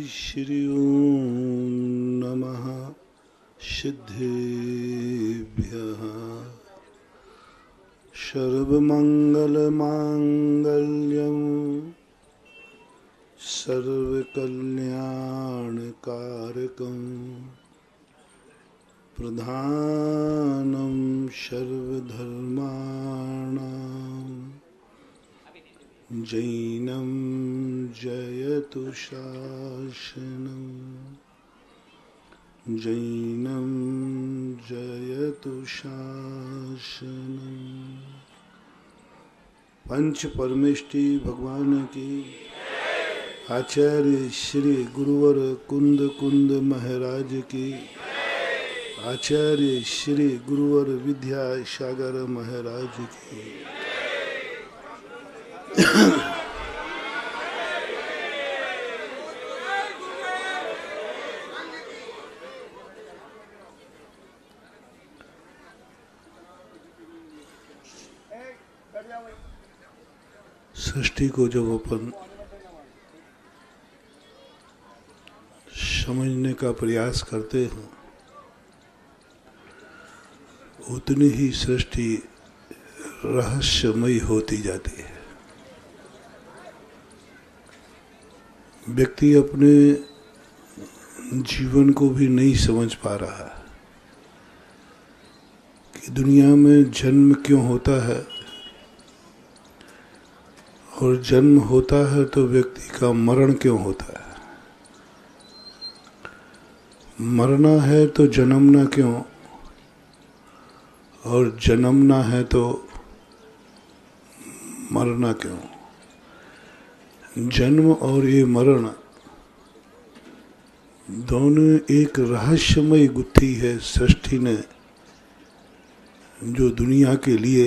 श्री ओम नमः सिद्धेभ्यः सर्वमंगलमांगल्यं सर्वकल्याणकारकं प्रधानं सर्वधर्माणां जैनं जयतु शासनं जैनं जयतु शासनं। पंच परमेष्टि भगवान की, आचार्य श्री गुरुवर कुंद कुंद महाराज की, आचार्य श्री गुरुवर विद्यासागर महाराज की। सृष्टि को जब अपन समझने का प्रयास करते हैं, उतनी ही सृष्टि रहस्यमयी होती जाती है। व्यक्ति अपने जीवन को भी नहीं समझ पा रहा कि दुनिया में जन्म क्यों होता है, और जन्म होता है तो व्यक्ति का मरण क्यों होता है। मरना है तो जन्मना क्यों, और जन्मना है तो मरना क्यों। जन्म और ये मरण दोनों एक रहस्यमय गुत्थी है सृष्टि ने, जो दुनिया के लिए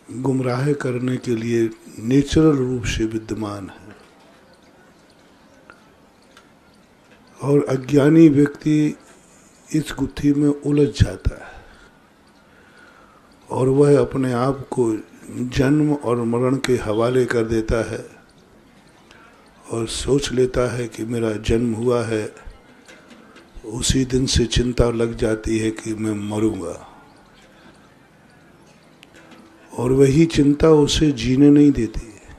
गुमराह करने के लिए नेचुरल रूप से विद्यमान है। और अज्ञानी व्यक्ति इस गुत्थी में उलझ जाता है और वह अपने आप को जन्म और मरण के हवाले कर देता है और सोच लेता है कि मेरा जन्म हुआ है। उसी दिन से चिंता लग जाती है कि मैं मरूंगा, और वही चिंता उसे जीने नहीं देती है।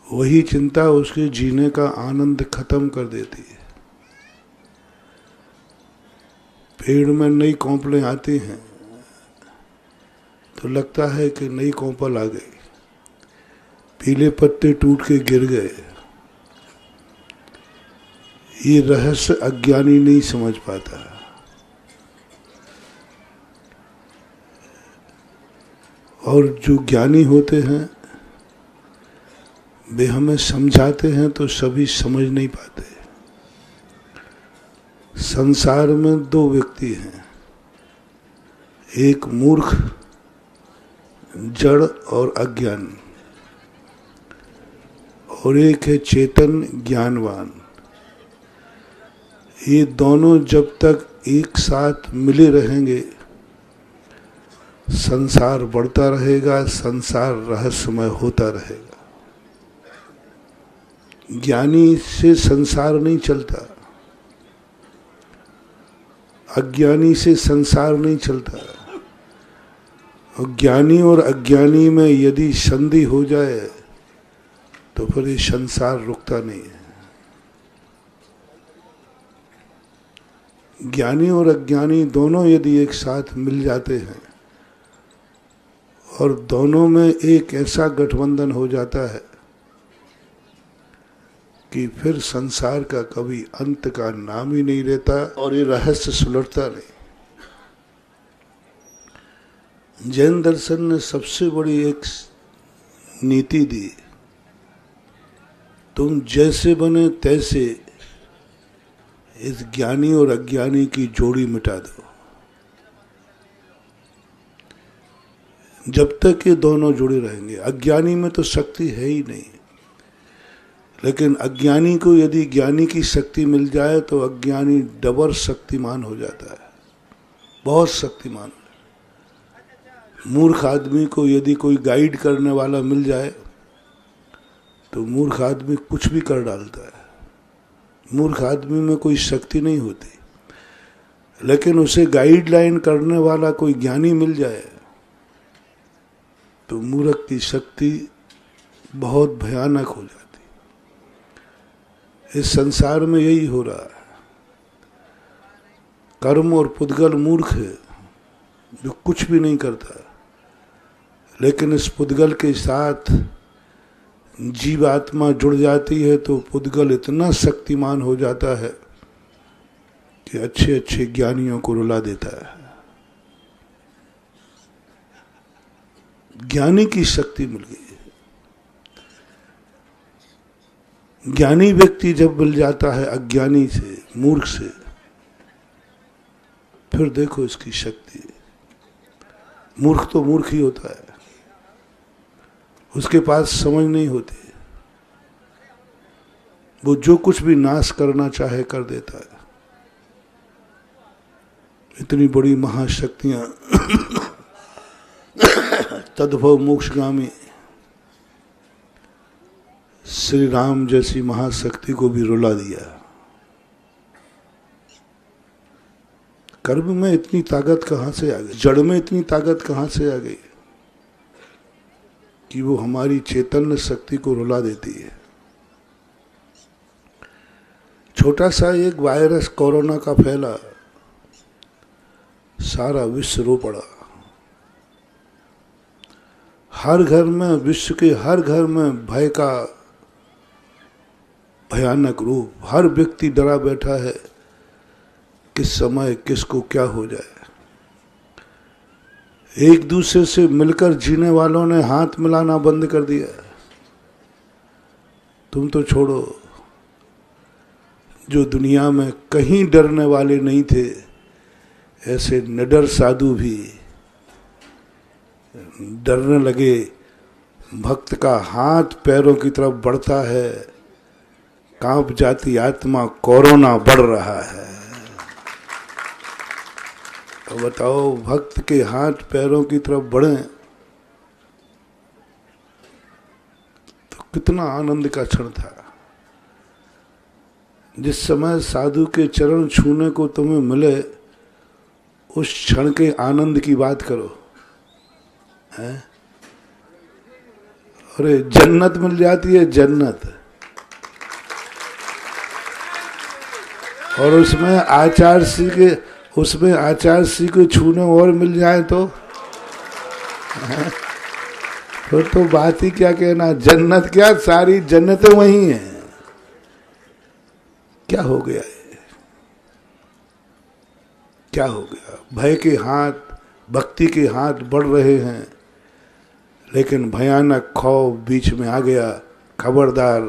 वही चिंता उसके जीने का आनंद खत्म कर देती है। पेड़ में नई कोंपलें आती हैं तो लगता है कि नई कोंपल आ गई, पीले पत्ते टूट के गिर गए। ये रहस्य अज्ञानी नहीं समझ पाता। और जो ज्ञानी होते हैं वे हमें समझाते हैं तो सभी समझ नहीं पाते। संसार में दो व्यक्ति हैं, एक मूर्ख जड़ और अज्ञानी, और एक है चेतन ज्ञानवान। ये दोनों जब तक एक साथ मिले रहेंगे संसार बढ़ता रहेगा, संसार रहस्यमय होता रहेगा। ज्ञानी से संसार नहीं चलता, अज्ञानी से संसार नहीं चलता। और ज्ञानी और अज्ञानी में यदि संधि हो जाए तो फिर ये संसार रुकता नहीं है। ज्ञानी और अज्ञानी दोनों यदि एक साथ मिल जाते हैं और दोनों में एक ऐसा गठबंधन हो जाता है कि फिर संसार का कभी अंत का नाम ही नहीं रहता और ये रहस्य सुलझता नहीं। जैन दर्शन ने सबसे बड़ी एक नीति दी, तुम जैसे बने तैसे इस ज्ञानी और अज्ञानी की जोड़ी मिटा दो। जब तक ये दोनों जुड़े रहेंगे, अज्ञानी में तो शक्ति है ही नहीं, लेकिन अज्ञानी को यदि ज्ञानी की शक्ति मिल जाए तो अज्ञानी डबल शक्तिमान हो जाता है, बहुत शक्तिमान। मूर्ख आदमी को यदि कोई गाइड करने वाला मिल जाए तो मूर्ख आदमी कुछ भी कर डालता है। मूर्ख आदमी में कोई शक्ति नहीं होती, लेकिन उसे गाइडलाइन करने वाला कोई ज्ञानी मिल जाए तो मूर्ख की शक्ति बहुत भयानक हो जाती। इस संसार में यही हो रहा है। कर्म और पुद्गल मूर्ख है जो कुछ भी नहीं करता, लेकिन इस पुद्गल के साथ जीवात्मा जुड़ जाती है तो पुद्गल इतना शक्तिमान हो जाता है कि अच्छे अच्छे ज्ञानियों को रुला देता है। ज्ञानी की शक्ति मिल गई। ज्ञानी व्यक्ति जब मिल जाता है अज्ञानी से, मूर्ख से, फिर देखो इसकी शक्ति। मूर्ख तो मूर्ख ही होता है, उसके पास समझ नहीं होती, वो जो कुछ भी नाश करना चाहे कर देता है। इतनी बड़ी महाशक्तियां तद्भव मोक्षगामी श्री राम जैसी महाशक्ति को भी रुला दिया। कर्म में इतनी ताकत कहां से आ गई, जड़ में इतनी ताकत कहां से आ गई कि वो हमारी चैतन्य शक्ति को रुला देती है। छोटा सा एक वायरस कोरोना का फैला, सारा विश्व रो पड़ा। हर घर में, विश्व के हर घर में भय का भयानक रूप। हर व्यक्ति डरा बैठा है किस समय किसको क्या हो जाए। एक दूसरे से मिलकर जीने वालों ने हाथ मिलाना बंद कर दिया। तुम तो छोड़ो, जो दुनिया में कहीं डरने वाले नहीं थे, ऐसे निडर साधु भी डरने लगे। भक्त का हाथ पैरों की तरफ बढ़ता है, कांप जाती आत्मा, कोरोना बढ़ रहा है। तो बताओ, भक्त के हाथ पैरों की तरफ बढ़े तो कितना आनंद का क्षण था। जिस समय साधु के चरण छूने को तुम्हें मिले, उस क्षण के आनंद की बात करो। है? अरे जन्नत मिल जाती है, जन्नत। और उसमें आचार्य श्री को छूने और मिल जाए तो फिर तो बात ही क्या कहना। जन्नत क्या, सारी जन्नतें वही हैं। क्या हो गया है, क्या हो गया? भय के हाथ, भक्ति के हाथ बढ़ रहे हैं, लेकिन भयानक खौफ बीच में आ गया। खबरदार,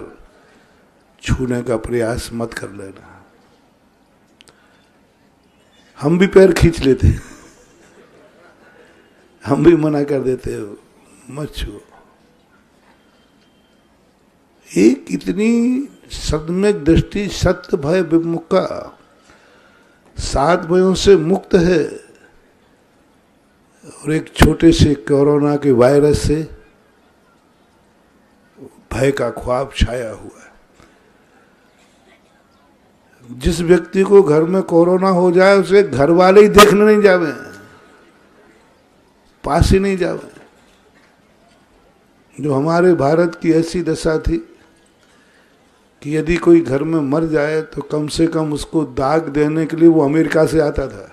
छूने का प्रयास मत कर लेना। हम भी पैर खींच लेते, हम भी मना कर देते, मत छुओ। एक इतनी सम्यक दृष्टि, सत्य भय विमुक्ता, 7 भयों से मुक्त है, और एक छोटे से कोरोना के वायरस से भय का ख्वाब छाया हुआ है। जिस व्यक्ति को घर में कोरोना हो जाए, उसे घर वाले ही देखने नहीं जावे, पास ही नहीं जावे। जो हमारे भारत की ऐसी दशा थी कि यदि कोई घर में मर जाए तो कम से कम उसको दाग देने के लिए वो अमेरिका से आता था।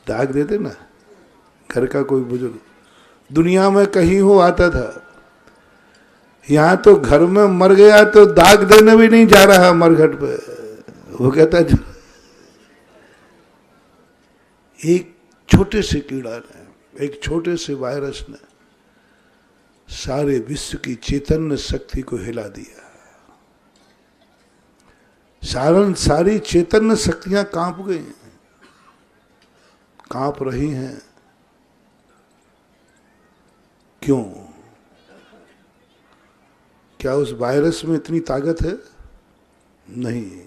दाग देते ना, घर का कोई बुजुर्ग दुनिया में कहीं हो आता था। यहाँ तो घर में मर गया तो दाग देने भी नहीं जा रहा मरघट पे। वो कहता एक छोटे से कीड़ा ने, एक छोटे से वायरस ने सारे विश्व की चैतन्य शक्ति को हिला दिया। सारी चैतन्य शक्तियां कांप गई, कांप रही हैं। क्यों? क्या उस वायरस में इतनी ताकत है? नहीं।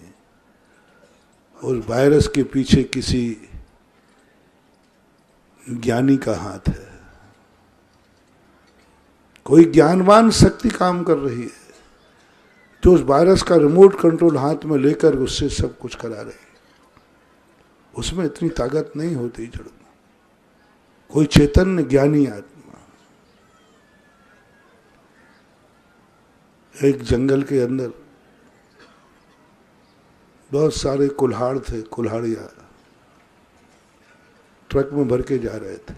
उस वायरस के पीछे किसी ज्ञानी का हाथ है। कोई ज्ञानवान शक्ति काम कर रही है जो उस वायरस का रिमोट कंट्रोल हाथ में लेकर उससे सब कुछ करा रही है। उसमें इतनी ताकत नहीं होती जड़ में। कोई चैतन्य ज्ञानी आत्मा एक जंगल के अंदर बहुत सारे कुल्हाड़ थे, कुल्हाड़िया ट्रक में भर के जा रहे थे।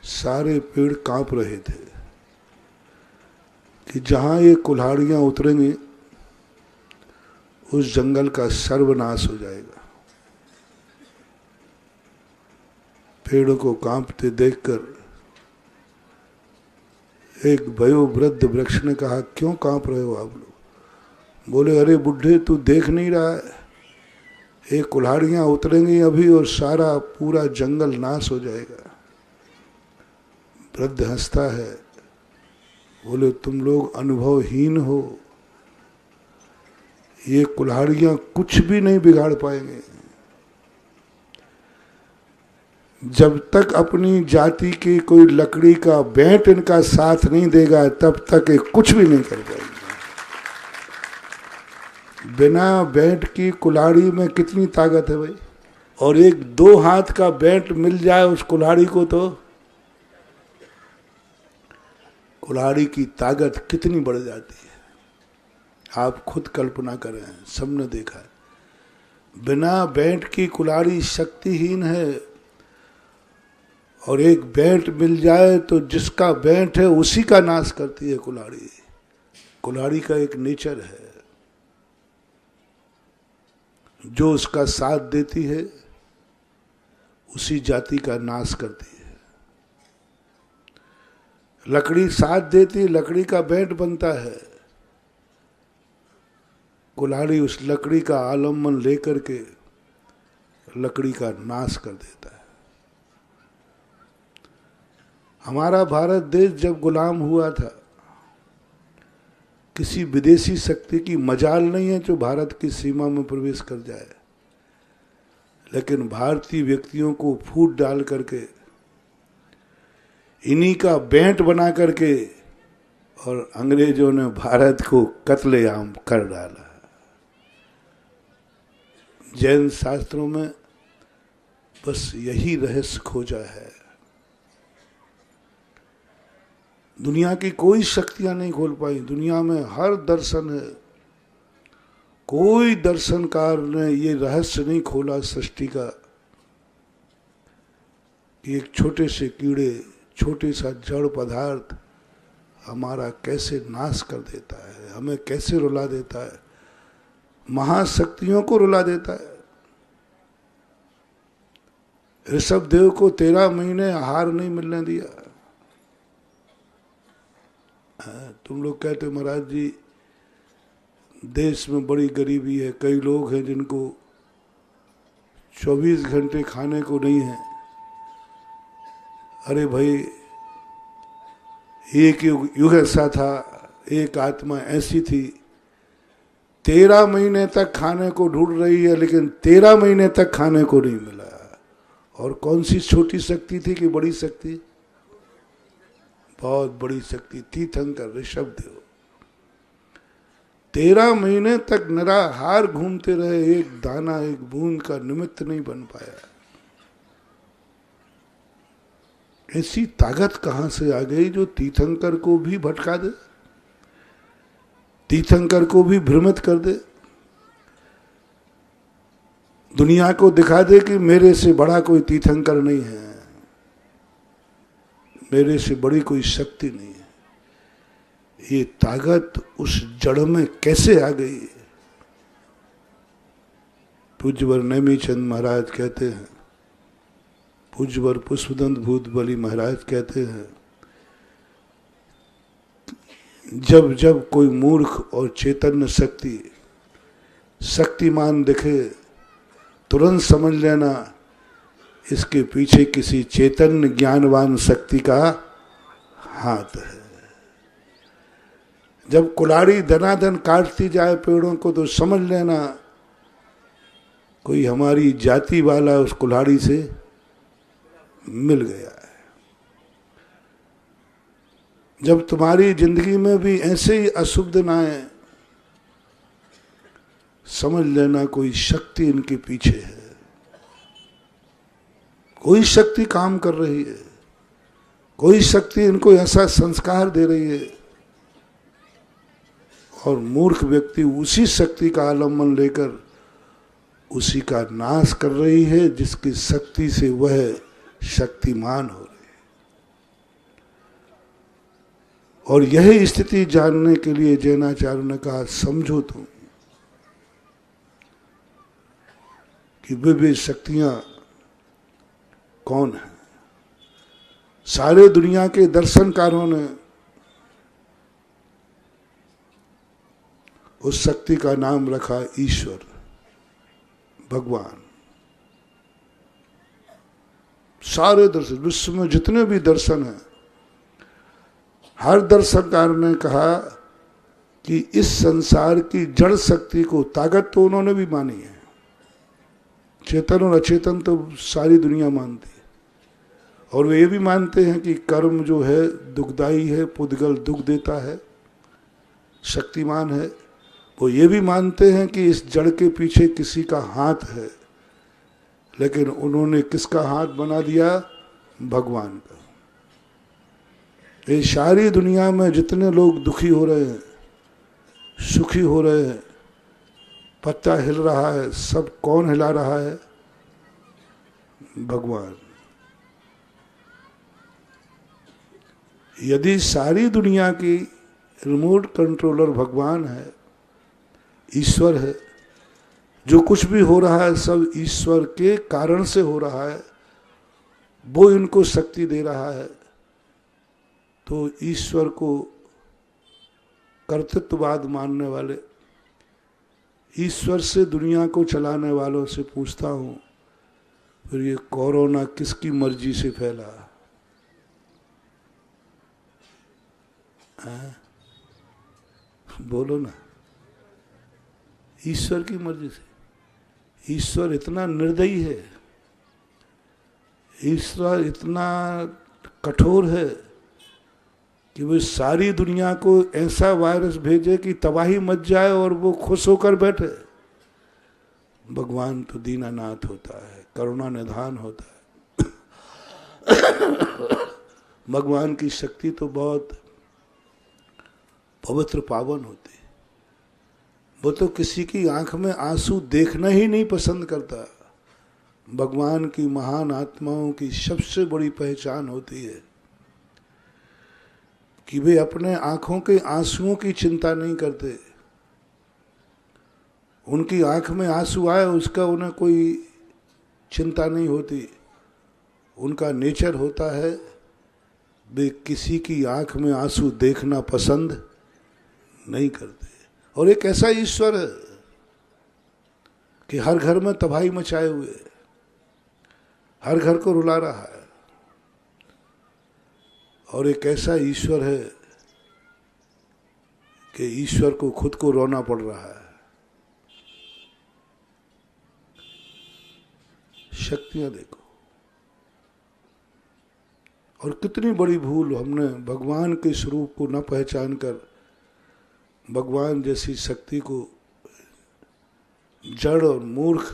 सारे पेड़ कांप रहे थे कि जहां ये कुल्हाड़ियां उतरेंगी उस जंगल का सर्वनाश हो जाएगा। पेड़ों को कांपते देखकर एक वयोवृद्ध वृक्ष ने कहा, क्यों कांप रहे हो आप लोग? बोले, अरे बुढ़े तू देख नहीं रहा है, ये कुल्हाड़ियां उतरेंगी अभी और सारा पूरा जंगल नाश हो जाएगा। वृद्ध हंसता है, बोले तुम लोग अनुभवहीन हो, ये कुल्हाड़ियां कुछ भी नहीं बिगाड़ पाएंगे। जब तक अपनी जाति की कोई लकड़ी का बेंट इनका साथ नहीं देगा तब तक ये कुछ भी नहीं कर पाएंगे। बिना बेंट की कुल्हाड़ी में कितनी ताकत है भाई, और एक 2 हाथ का बेंट मिल जाए उस कुल्हाड़ी को तो कुल्हाड़ी की ताकत कितनी बढ़ जाती है। आप खुद कल्पना करें, सबने देखा है। बिना बेंट की कुल्हाड़ी शक्तिहीन है, और एक बेंट मिल जाए तो जिसका बेंट है उसी का नाश करती है कुल्हाड़ी। कुल्हाड़ी का एक नेचर है, जो उसका साथ देती है उसी जाति का नाश करती है। लकड़ी साथ देती, लकड़ी का बेंट बनता है। कुल्हाड़ी उस लकड़ी का आलम्बन लेकर के लकड़ी का नाश कर देता है। हमारा भारत देश जब गुलाम हुआ था, किसी विदेशी शक्ति की मजाल नहीं है जो भारत की सीमा में प्रवेश कर जाए, लेकिन भारतीय व्यक्तियों को फूट डाल करके, इन्हीं का बेंट बना करके, और अंग्रेजों ने भारत को कत्लेआम कर डाला। जैन शास्त्रों में बस यही रहस्य खोजा है। दुनिया की कोई शक्तियां नहीं खोल पाई। दुनिया में हर दर्शन है, कोई दर्शनकार ने ये रहस्य नहीं खोला सृष्टि का कि एक छोटे से कीड़े, छोटे सा जड़ पदार्थ हमारा कैसे नाश कर देता है, हमें कैसे रुला देता है, महाशक्तियों को रुला देता है। ऋषभ देव को 13 महीने आहार नहीं मिलने दिया। तुम लोग कहते महाराज जी देश में बड़ी गरीबी है, कई लोग हैं जिनको 24 घंटे खाने को नहीं है। अरे भाई, एक युग ऐसा था, एक आत्मा ऐसी थी 13 महीने तक खाने को ढूंढ रही है, लेकिन 13 महीने तक खाने को नहीं मिला। और कौन सी छोटी शक्ति थी कि बड़ी शक्ति? बहुत बड़ी शक्ति, तीर्थंकर ऋषभ देव 13 महीने तक निराहार घूमते रहे, एक दाना, एक बूंद का निमित्त नहीं बन पाया। ऐसी ताकत कहां से आ गई जो तीर्थंकर को भी भटका दे, तीर्थंकर को भी भ्रमित कर दे, दुनिया को दिखा दे कि मेरे से बड़ा कोई तीर्थंकर नहीं है, मेरे से बड़ी कोई शक्ति नहीं है। ये ताकत उस जड़ में कैसे आ गई? पूज्यवर नेमीचंद महाराज कहते हैं, पूज्यवर पुष्पदंत भूत बली महाराज कहते हैं, जब जब कोई मूर्ख और चैतन्य शक्ति शक्तिमान दिखे, तुरंत समझ लेना इसके पीछे किसी चैतन्य ज्ञानवान शक्ति का हाथ है। जब कुल्हाड़ी दनादन काटती जाए पेड़ों को, तो समझ लेना कोई हमारी जाति वाला उस कुल्हाड़ी से मिल गया है। जब तुम्हारी जिंदगी में भी ऐसे ही अशुभ दिन आए, समझ लेना कोई शक्ति इनके पीछे है, कोई शक्ति काम कर रही है, कोई शक्ति इनको ऐसा संस्कार दे रही है। और मूर्ख व्यक्ति उसी शक्ति का आलम्बन लेकर उसी का नाश कर रही है, जिसकी शक्ति से वह शक्तिमान हो रही है। और यही स्थिति जानने के लिए जैनाचार्य ने कहा, समझो तुम कि वे शक्तियां कौन है। सारे दुनिया के दर्शनकारों ने उस शक्ति का नाम रखा ईश्वर, भगवान। सारे दर्शन, विश्व में जितने भी दर्शन हैं, हर दर्शनकार ने कहा कि इस संसार की जड़ शक्ति को, ताकत तो उन्होंने भी मानी है, चेतन और अचेतन तो सारी दुनिया मानती है। और वे ये भी मानते हैं कि कर्म जो है दुखदाई है, पुद्गल दुख देता है, शक्तिमान है। वो ये भी मानते हैं कि इस जड़ के पीछे किसी का हाथ है, लेकिन उन्होंने किसका हाथ बना दिया? भगवान का। ये सारी दुनिया में जितने लोग दुखी हो रहे हैं, सुखी हो रहे हैं, पत्ता हिल रहा है, सब कौन हिला रहा है? भगवान। यदि सारी दुनिया की रिमोट कंट्रोलर भगवान है, ईश्वर है, जो कुछ भी हो रहा है सब ईश्वर के कारण से हो रहा है, वो इनको शक्ति दे रहा है, तो ईश्वर को कर्तृत्ववाद मानने वाले, ईश्वर से दुनिया को चलाने वालों से पूछता हूं, फिर ये कोरोना किसकी मर्जी से फैला? बोलो ना। ईश्वर की मर्जी से। ईश्वर इतना निर्दयी है, ईश्वर इतना कठोर है कि वो सारी दुनिया को ऐसा वायरस भेजे कि तबाही मच जाए और वो खुश होकर बैठे। भगवान तो दीनानाथ होता है, करुणा निधान होता है। भगवान की शक्ति तो बहुत पवित्र पावन होती है। वो तो किसी की आंख में आंसू देखना ही नहीं पसंद करता। भगवान की महान आत्माओं की सबसे बड़ी पहचान होती है कि वे अपने आंखों के आंसुओं की चिंता नहीं करते। उनकी आंख में आंसू आए उसका उन्हें कोई चिंता नहीं होती। उनका नेचर होता है वे किसी की आंख में आंसू देखना पसंद नहीं करते। और एक ऐसा ईश्वर है कि हर घर में तबाही मचाए हुए, हर घर को रुला रहा है। और एक ऐसा ईश्वर है कि ईश्वर को खुद को रोना पड़ रहा है। शक्तियां देखो। और कितनी बड़ी भूल हमने भगवान के स्वरूप को न पहचान कर भगवान जैसी शक्ति को जड़ और मूर्ख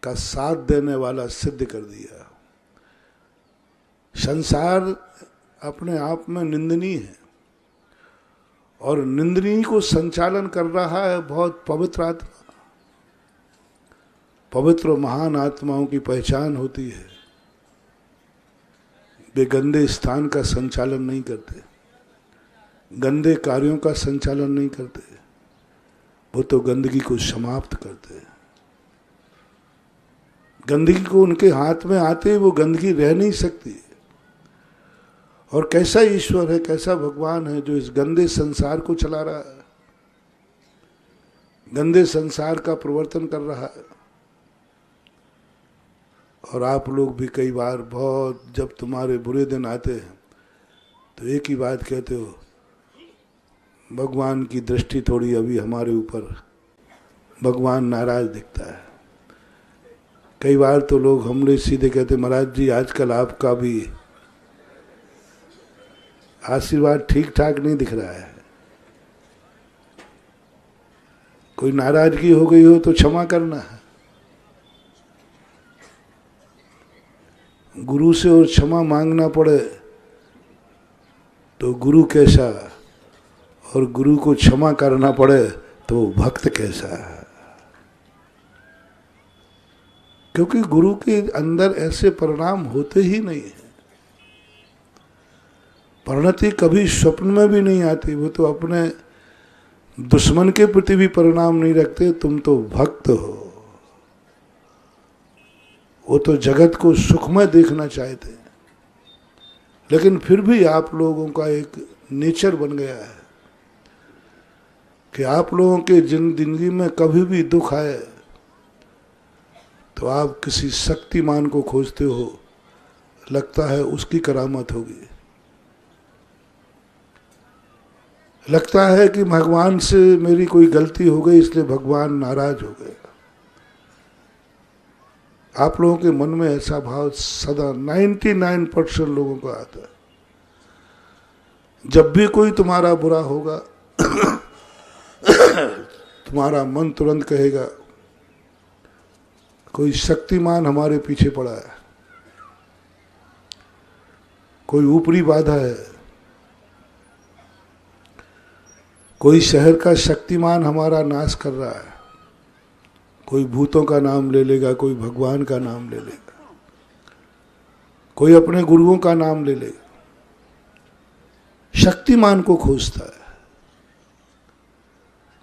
का साथ देने वाला सिद्ध कर दिया। संसार अपने आप में निंदनीय है और निंदनीय को संचालन कर रहा है बहुत पवित्र आत्मा। पवित्र महान आत्माओं की पहचान होती है, वे गंदे स्थान का संचालन नहीं करते, गंदे कार्यों का संचालन नहीं करते, वो तो गंदगी को समाप्त करते हैं। गंदगी को उनके हाथ में आते ही वो गंदगी रह नहीं सकती। और कैसा ईश्वर है, कैसा भगवान है जो इस गंदे संसार को चला रहा है, गंदे संसार का प्रवर्तन कर रहा है। और आप लोग भी कई बार बहुत, जब तुम्हारे बुरे दिन आते हैं तो एक ही बात कहते हो, भगवान की दृष्टि थोड़ी अभी हमारे ऊपर, भगवान नाराज दिखता है। कई बार तो लोग हमने सीधे कहते, महाराज जी आजकल आपका भी आशीर्वाद ठीक ठाक नहीं दिख रहा है। कोई नाराजगी हो गई हो तो क्षमा करना है, गुरु से और क्षमा मांगना पड़े तो गुरु कैसा, और गुरु को क्षमा करना पड़े तो भक्त कैसा है। क्योंकि गुरु के अंदर ऐसे परिणाम होते ही नहीं है। परिणति कभी स्वप्न में भी नहीं आती। वो तो अपने दुश्मन के प्रति भी परिणाम नहीं रखते। तुम तो भक्त हो। वो तो जगत को सुखमय देखना चाहते हैं, लेकिन फिर भी आप लोगों का एक नेचर बन गया है कि आप लोगों के जिंदगी में कभी भी दुख आए तो आप किसी शक्तिमान को खोजते हो, लगता है उसकी करामत होगी, लगता है कि भगवान से मेरी कोई गलती हो गई इसलिए भगवान नाराज हो गए। आप लोगों के मन में ऐसा भाव सदा 99% लोगों को आता है। जब भी कोई तुम्हारा बुरा होगा तुम्हारा मन तुरंत कहेगा कोई शक्तिमान हमारे पीछे पड़ा है, कोई ऊपरी बाधा है, कोई शहर का शक्तिमान हमारा नाश कर रहा है। कोई भूतों का नाम ले लेगा, कोई भगवान का नाम ले लेगा, कोई अपने गुरुओं का नाम ले लेगा। शक्तिमान को खोजता है।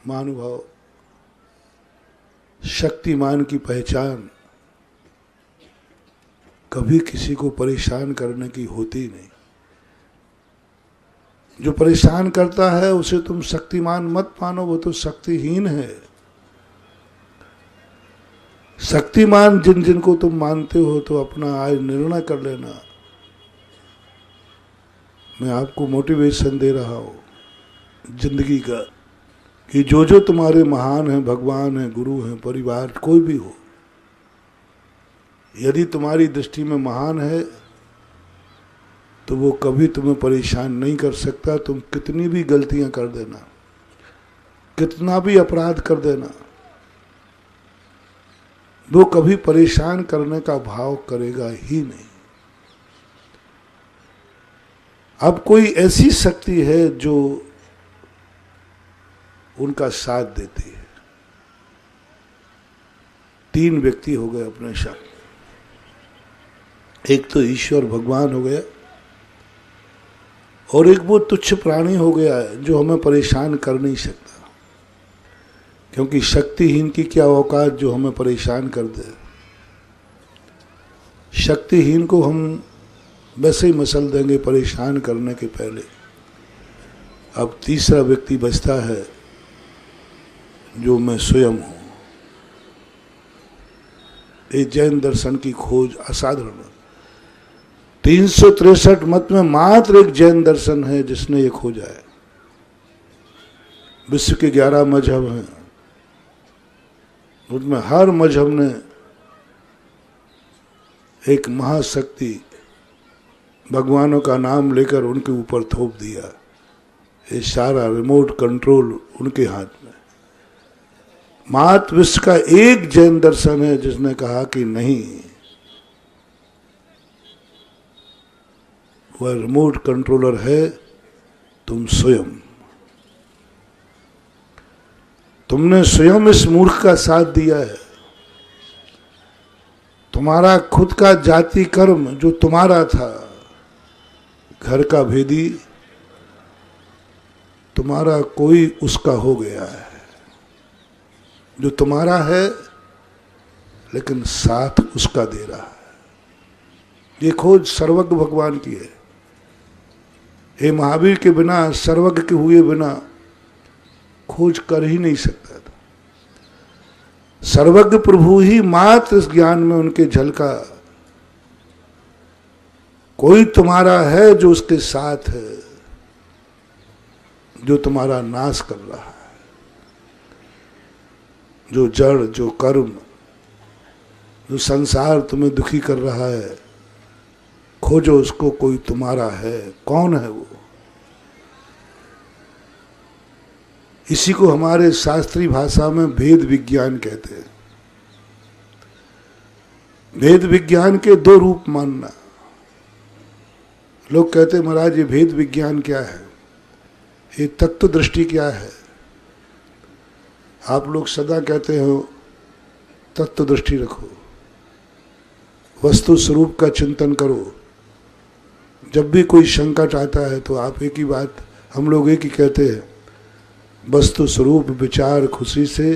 महानुभाव, शक्तिमान की पहचान कभी किसी को परेशान करने की होती नहीं। जो परेशान करता है उसे तुम शक्तिमान मत मानो, वो तो शक्तिहीन है। शक्तिमान जिन जिन को तुम मानते हो तो अपना आज निर्णय कर लेना। मैं आपको मोटिवेशन दे रहा हूं जिंदगी का कि जो जो तुम्हारे महान हैं, भगवान हैं, गुरु हैं, परिवार कोई भी हो, यदि तुम्हारी दृष्टि में महान है तो वो कभी तुम्हें परेशान नहीं कर सकता। तुम कितनी भी गलतियां कर देना, कितना भी अपराध कर देना, वो कभी परेशान करने का भाव करेगा ही नहीं। अब कोई ऐसी शक्ति है जो उनका साथ देती है। 3 व्यक्ति हो गए अपने शब्द। एक तो ईश्वर भगवान हो गया, और एक वो तुच्छ प्राणी हो गया है जो हमें परेशान कर नहीं सकता। क्योंकि शक्तिहीन की क्या औकात जो हमें परेशान कर दे। शक्तिहीन को हम वैसे ही मसल देंगे परेशान करने के पहले। अब तीसरा व्यक्ति बचता है जो मैं स्वयं हूं। ये जैन दर्शन की खोज असाधारण। 363 मत में मात्र एक जैन दर्शन है जिसने ये खोजा है। विश्व के 11 मजहब हैं, उसमें हर मजहब ने एक महाशक्ति भगवानों का नाम लेकर उनके ऊपर थोप दिया। ये सारा रिमोट कंट्रोल उनके हाथ में। मात्र विश्व का एक जैन दर्शन है जिसने कहा कि नहीं, वह रिमोट कंट्रोलर है तुम स्वयं। तुमने स्वयं इस मूर्ख का साथ दिया है। तुम्हारा खुद का जाति कर्म जो तुम्हारा था, घर का भेदी, तुम्हारा कोई उसका हो गया है। जो तुम्हारा है लेकिन साथ उसका दे रहा है। ये खोज सर्वज्ञ भगवान की है। हे महावीर के बिना, सर्वज्ञ के हुए बिना खोज कर ही नहीं सकता था। सर्वज्ञ प्रभु ही मात्र इस ज्ञान में उनके झलका। कोई तुम्हारा है जो उसके साथ है, जो तुम्हारा नाश कर रहा है। जो जड़, जो कर्म, जो संसार तुम्हें दुखी कर रहा है, खोजो उसको। कोई तुम्हारा है। कौन है वो? इसी को हमारे शास्त्रीय भाषा में भेद विज्ञान कहते हैं। भेद विज्ञान के दो रूप मानना। लोग कहते हैं महाराज ये भेद विज्ञान क्या है, ये तत्व दृष्टि क्या है। आप लोग सदा कहते हो तत्व दृष्टि रखो, वस्तु स्वरूप का चिंतन करो। जब भी कोई संकट आता है तो आप एक ही बात, हम लोग एक ही कहते हैं, वस्तु स्वरूप विचार खुशी से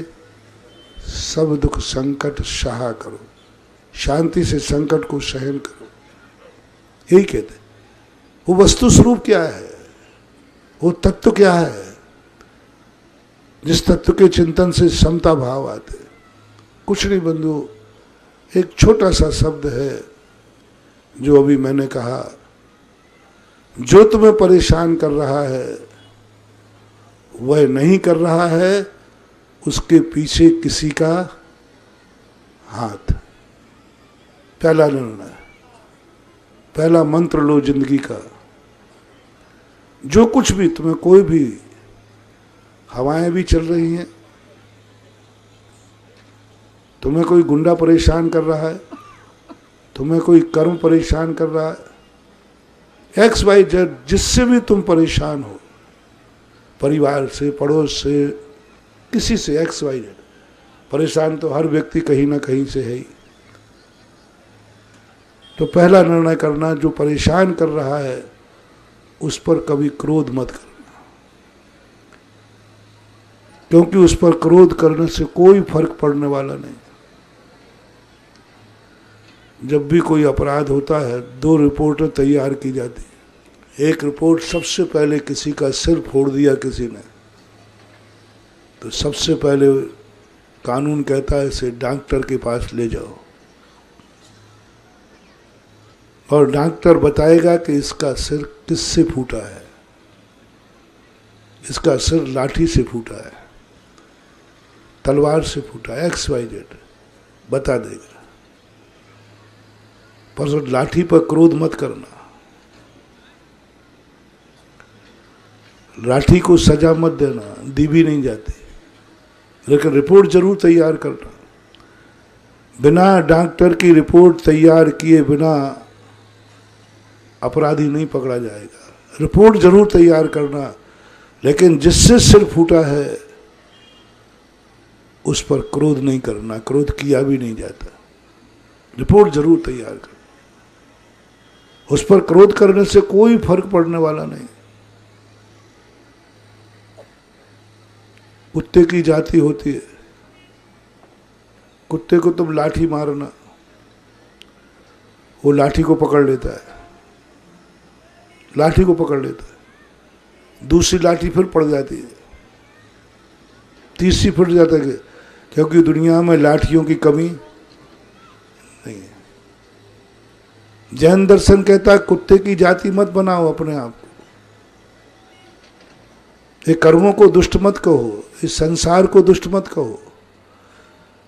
सब दुख संकट सहा करो, शांति से संकट को सहन करो, यही कहते हैं। वो वस्तु स्वरूप क्या है, वो तत्व क्या है, जिस तत्व के चिंतन से समता भाव आते। कुछ नहीं बंधु, एक छोटा सा शब्द है जो अभी मैंने कहा, जो तुम्हें परेशान कर रहा है वह नहीं कर रहा है, उसके पीछे किसी का हाथ। पहला निर्णय, पहला मंत्र लो जिंदगी का। जो कुछ भी तुम्हें, कोई भी हवाएं भी चल रही हैं, तुम्हें कोई गुंडा परेशान कर रहा है, तुम्हें कोई कर्म परेशान कर रहा है, एक्स वाई जेड, जिससे भी तुम परेशान हो, परिवार से, पड़ोस से, किसी से, एक्स वाई जेड परेशान तो हर व्यक्ति कहीं ना कहीं से है ही। तो पहला निर्णय करना, जो परेशान कर रहा है उस पर कभी क्रोध मत करना, क्योंकि उस पर क्रोध करने से कोई फर्क पड़ने वाला नहीं। जब भी कोई अपराध होता है दो रिपोर्टें तैयार की जाती है। एक रिपोर्ट, सबसे पहले किसी का सिर फोड़ दिया किसी ने, तो सबसे पहले कानून कहता है इसे डॉक्टर के पास ले जाओ, और डॉक्टर बताएगा कि इसका सिर किससे फूटा है। इसका सिर लाठी से फूटा है, तलवार से फूटा है, एक्स वाई जेड बता देगा। पर लाठी पर क्रोध मत करना, लाठी को सजा मत देना, दी भी नहीं जाती, लेकिन रिपोर्ट जरूर तैयार करना। बिना डॉक्टर की रिपोर्ट तैयार किए बिना अपराधी नहीं पकड़ा जाएगा। रिपोर्ट जरूर तैयार करना, लेकिन जिससे सिर फूटा है उस पर क्रोध नहीं करना, क्रोध किया भी नहीं जाता। रिपोर्ट जरूर तैयार करना, उस पर क्रोध करने से कोई फर्क पड़ने वाला नहीं। कुत्ते की जाति होती है, कुत्ते को तुम लाठी मारना, वो लाठी को पकड़ लेता है, लाठी को पकड़ लेता है, दूसरी लाठी फिर पड़ जाती है, तीसरी फिर जाता है, क्योंकि दुनिया में लाठियों की कमी नहीं है। जैन दर्शन कहता है कुत्ते की जाति मत बनाओ अपने आप को, ये कर्मों को दुष्ट मत कहो, इस संसार को दुष्ट मत कहो।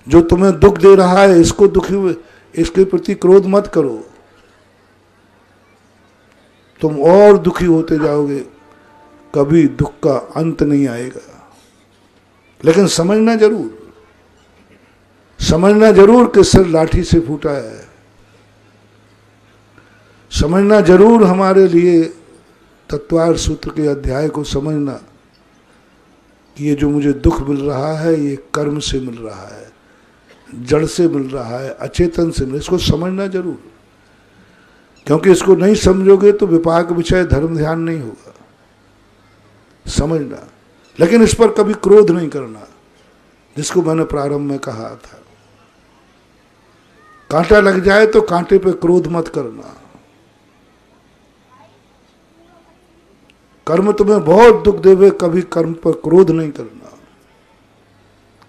जो तुम्हें दुख दे रहा है इसको दुखी, इसके प्रति क्रोध मत करो, तुम और दुखी होते जाओगे, कभी दुख का अंत नहीं आएगा। लेकिन समझना जरूर कि सिर लाठी से फूटा है। समझना जरूर हमारे लिए तत्वार सूत्र के अध्याय को समझना कि ये जो मुझे दुख मिल रहा है ये कर्म से मिल रहा है, जड़ से मिल रहा है, अचेतन से मिल, इसको समझना जरूर, क्योंकि इसको नहीं समझोगे तो विपाक विषय धर्म ध्यान नहीं होगा। समझना, लेकिन इस पर कभी क्रोध नहीं करना, जिसको मैंने प्रारंभ में कहा था। कांटा लग जाए तो कांटे पे क्रोध मत करना। कर्म तुम्हें बहुत दुख देवे, कभी कर्म पर क्रोध नहीं करना।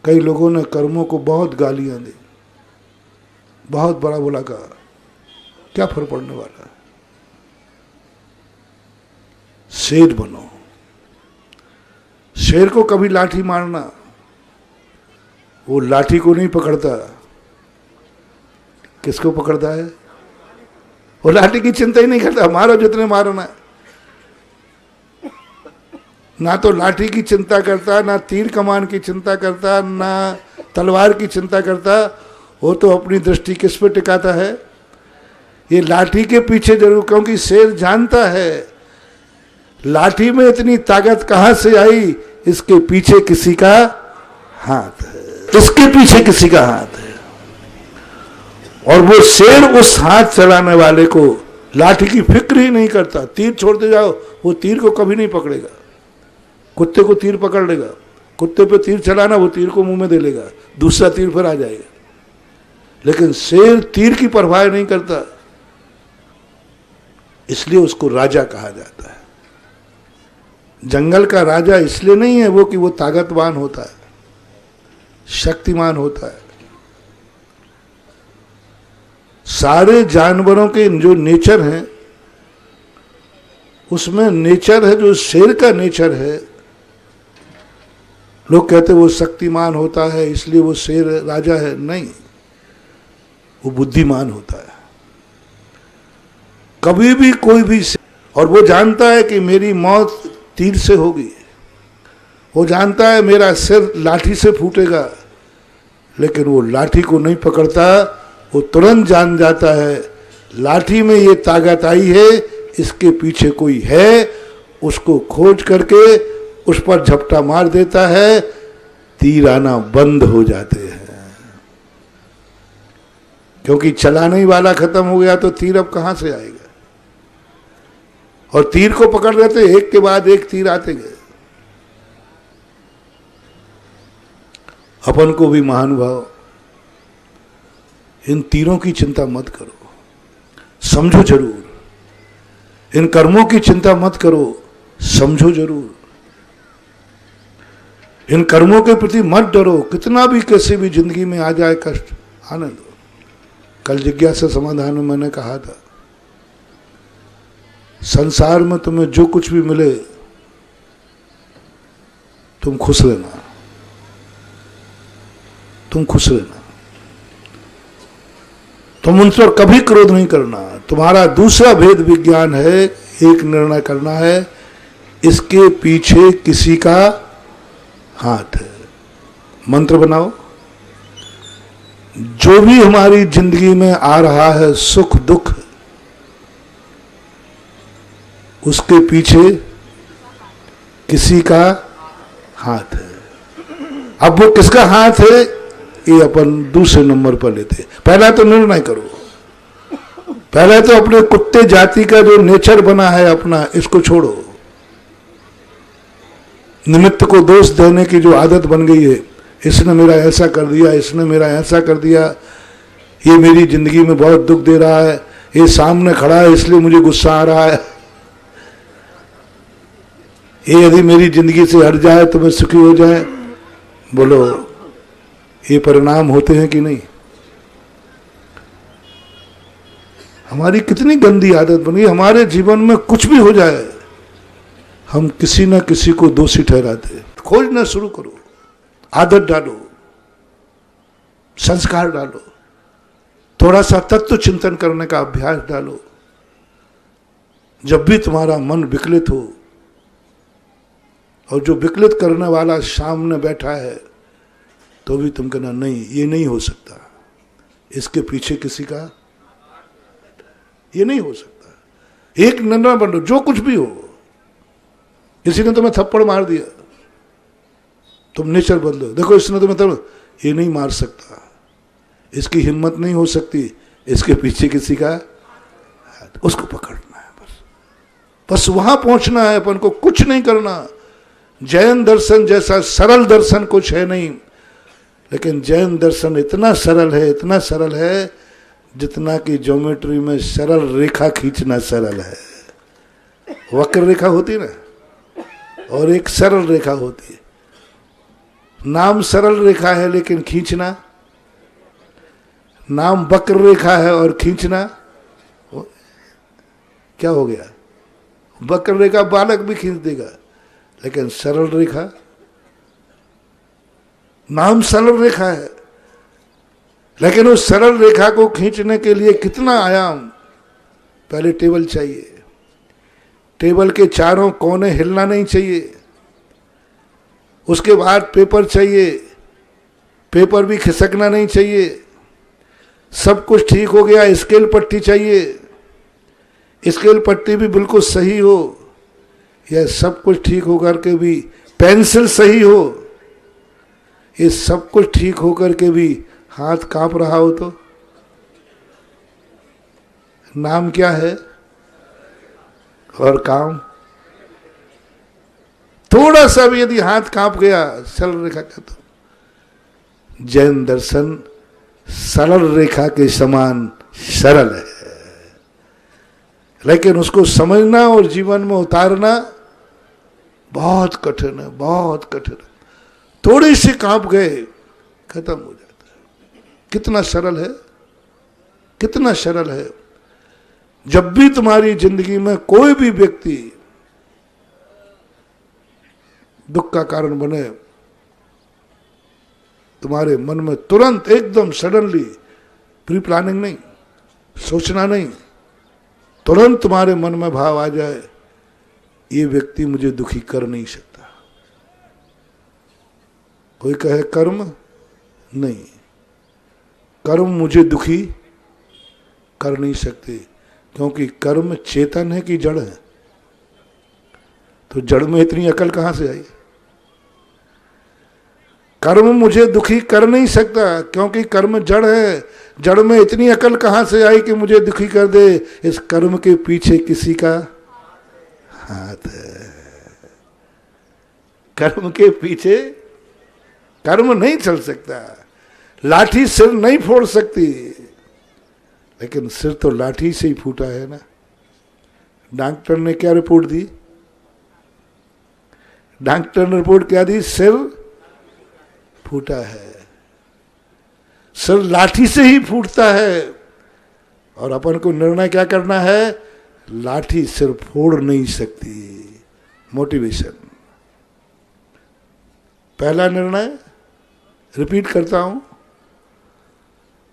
कई लोगों ने कर्मों को बहुत गालियां दी, बहुत बड़ा बोला, कहा क्या फर्क पड़ने वाला है। शेर बनो, शेर को कभी लाठी मारना, वो लाठी को नहीं पकड़ता, किसको पकड़ता है? वो लाठी की चिंता ही नहीं करता, मारो जितने मारना है। ना तो लाठी की चिंता करता, ना तीर कमान की चिंता करता, ना तलवार की चिंता करता। वो तो अपनी दृष्टि किस पे टिकाता है? ये लाठी के पीछे जरूर, क्योंकि शेर जानता है लाठी में इतनी ताकत कहां से आई, इसके पीछे किसी का हाथ है, इसके पीछे किसी का हाथ है। और वो शेर उस हाथ चलाने वाले को लाठी की फिक्र ही नहीं करता। तीर छोड़ते जाओ, वो तीर को कभी नहीं पकड़ेगा। कुत्ते को तीर पकड़ लेगा, कुत्ते पे तीर चलाना, वो तीर को मुंह में दे लेगा, दूसरा तीर फिर आ जाएगा। लेकिन शेर तीर की परवाह नहीं करता, इसलिए उसको राजा कहा जाता है। जंगल का राजा इसलिए नहीं है वो कि वो ताकतवान होता है, शक्तिमान होता है। सारे जानवरों के जो नेचर हैं, उसमें नेचर है जो शेर का नेचर है। लोग कहते वो शक्तिमान होता है इसलिए वो शेर राजा है, नहीं, वो बुद्धिमान होता है। कभी भी कोई भी शेर, और वो जानता है कि मेरी मौत तीर से होगी, वो जानता है मेरा सिर लाठी से फूटेगा, लेकिन वो लाठी को नहीं पकड़ता। वो तुरंत जान जाता है लाठी में ये ताकत आई है, इसके पीछे कोई है, उसको खोज करके उस पर झपटा मार देता है, तीर आना बंद हो जाते हैं। क्योंकि चलाने वाला खत्म हो गया तो तीर अब कहां से आएगा। और तीर को पकड़ लेते, एक के बाद एक तीर आते गए। अपन को भी महानुभाव, इन तीरों की चिंता मत करो, समझो जरूर। इन कर्मों की चिंता मत करो, समझो जरूर। इन कर्मों के प्रति मत डरो, कितना भी कैसे भी जिंदगी में आ जाए कष्ट, आने दो। कल जिज्ञासा समाधान में मैंने कहा था, संसार में तुम्हें जो कुछ भी मिले तुम खुश रहना, तुम खुश रहना। तुम उन पर कभी क्रोध नहीं करना। तुम्हारा दूसरा भेद विज्ञान है, एक निर्णय करना है, इसके पीछे किसी का हाथ है। मंत्र बनाओ, जो भी हमारी जिंदगी में आ रहा है सुख दुख, उसके पीछे किसी का हाथ है। अब वो किसका हाथ है ये अपन दूसरे नंबर पर लेते। पहला तो निर्णय करो, पहले तो अपने कुत्ते जाति का जो नेचर बना है अपना, इसको छोड़ो। निमित्त को दोष देने की जो आदत बन गई है, इसने मेरा ऐसा कर दिया, इसने मेरा ऐसा कर दिया, ये मेरी जिंदगी में बहुत दुख दे रहा है, ये सामने खड़ा है इसलिए मुझे गुस्सा आ रहा है, ये यदि मेरी जिंदगी से हट जाए तो मैं सुखी हो जाए। बोलो ये परिणाम होते हैं कि नहीं? हमारी कितनी गंदी आदत बनी। हमारे जीवन में कुछ भी हो जाए हम किसी न किसी को दोषी ठहराते। खोजना शुरू करो, आदत डालो, संस्कार डालो, थोड़ा सा तत्व चिंतन करने का अभ्यास डालो। जब भी तुम्हारा मन विकलित हो और जो विकलित करने वाला सामने बैठा है, तो भी तुम कहना नहीं, ये नहीं हो सकता, इसके पीछे किसी का, ये नहीं हो सकता। एक निर्णय बन लो, जो कुछ भी हो। किसी ने तुम्हें थप्पड़ मार दिया, तुम नेचर बदलो। देखो इसने तुम्हें ये नहीं मार सकता, इसकी हिम्मत नहीं हो सकती, इसके पीछे किसी का, उसको पकड़ना है। बस वहां पहुंचना है अपन को, कुछ नहीं करना। जैन दर्शन जैसा सरल दर्शन कुछ है नहीं, लेकिन जैन दर्शन इतना सरल है, इतना सरल है, जितना कि ज्योमेट्री में सरल रेखा खींचना सरल है। वक्र रेखा होती है ना, और एक सरल रेखा होती है। नाम सरल रेखा है लेकिन खींचना, नाम वक्र रेखा है और खींचना क्या हो गया? वक्र रेखा बालक भी खींच देगा, लेकिन सरल रेखा, नाम सरल रेखा है, लेकिन उस सरल रेखा को खींचने के लिए कितना आयाम। पहले टेबल चाहिए, टेबल के चारों कोने हिलना नहीं चाहिए, उसके बाद पेपर चाहिए, पेपर भी खिसकना नहीं चाहिए। सब कुछ ठीक हो गया, स्केल पट्टी चाहिए, स्केल पट्टी भी बिल्कुल सही हो, या सब कुछ ठीक होकर के भी पेंसिल सही हो, ये सब कुछ ठीक होकर के भी हाथ कांप रहा हो तो नाम क्या है? और काम थोड़ा सा भी यदि हाथ कांप गया, सरल रेखा का, तो जैन दर्शन सरल रेखा के समान सरल है, लेकिन उसको समझना और जीवन में उतारना बहुत कठिन है, बहुत कठिन है। थोड़ी सी कांप गए, खत्म हो जाता है। कितना सरल है, कितना सरल है। जब भी तुम्हारी जिंदगी में कोई भी व्यक्ति दुख का कारण बने, तुम्हारे मन में तुरंत एकदम सडनली, प्री प्लानिंग नहीं, सोचना नहीं, तुरंत तुम्हारे मन में भाव आ जाए, ये व्यक्ति मुझे दुखी कर नहीं सकता। कोई कहे कर्म नहीं, कर्म मुझे दुखी कर नहीं सकते, क्योंकि कर्म चेतन है कि जड़ है? तो जड़ में इतनी अकल कहां से आई? कर्म मुझे दुखी कर नहीं सकता, क्योंकि कर्म जड़ है। जड़ में इतनी अकल कहां से आई कि मुझे दुखी कर दे? इस कर्म के पीछे किसी का हाथ है। कर्म के पीछे कर्म नहीं चल सकता। लाठी सिर नहीं फोड़ सकती, लेकिन सिर तो लाठी से ही फूटा है ना। डॉक्टर ने क्या रिपोर्ट दी? डॉक्टर ने रिपोर्ट क्या दी? सिर फूटा है। सिर लाठी से ही फूटता है, और अपन को निर्णय क्या करना है? लाठी सिर फोड़ नहीं सकती। मोटिवेशन पहला निर्णय, रिपीट करता हूं,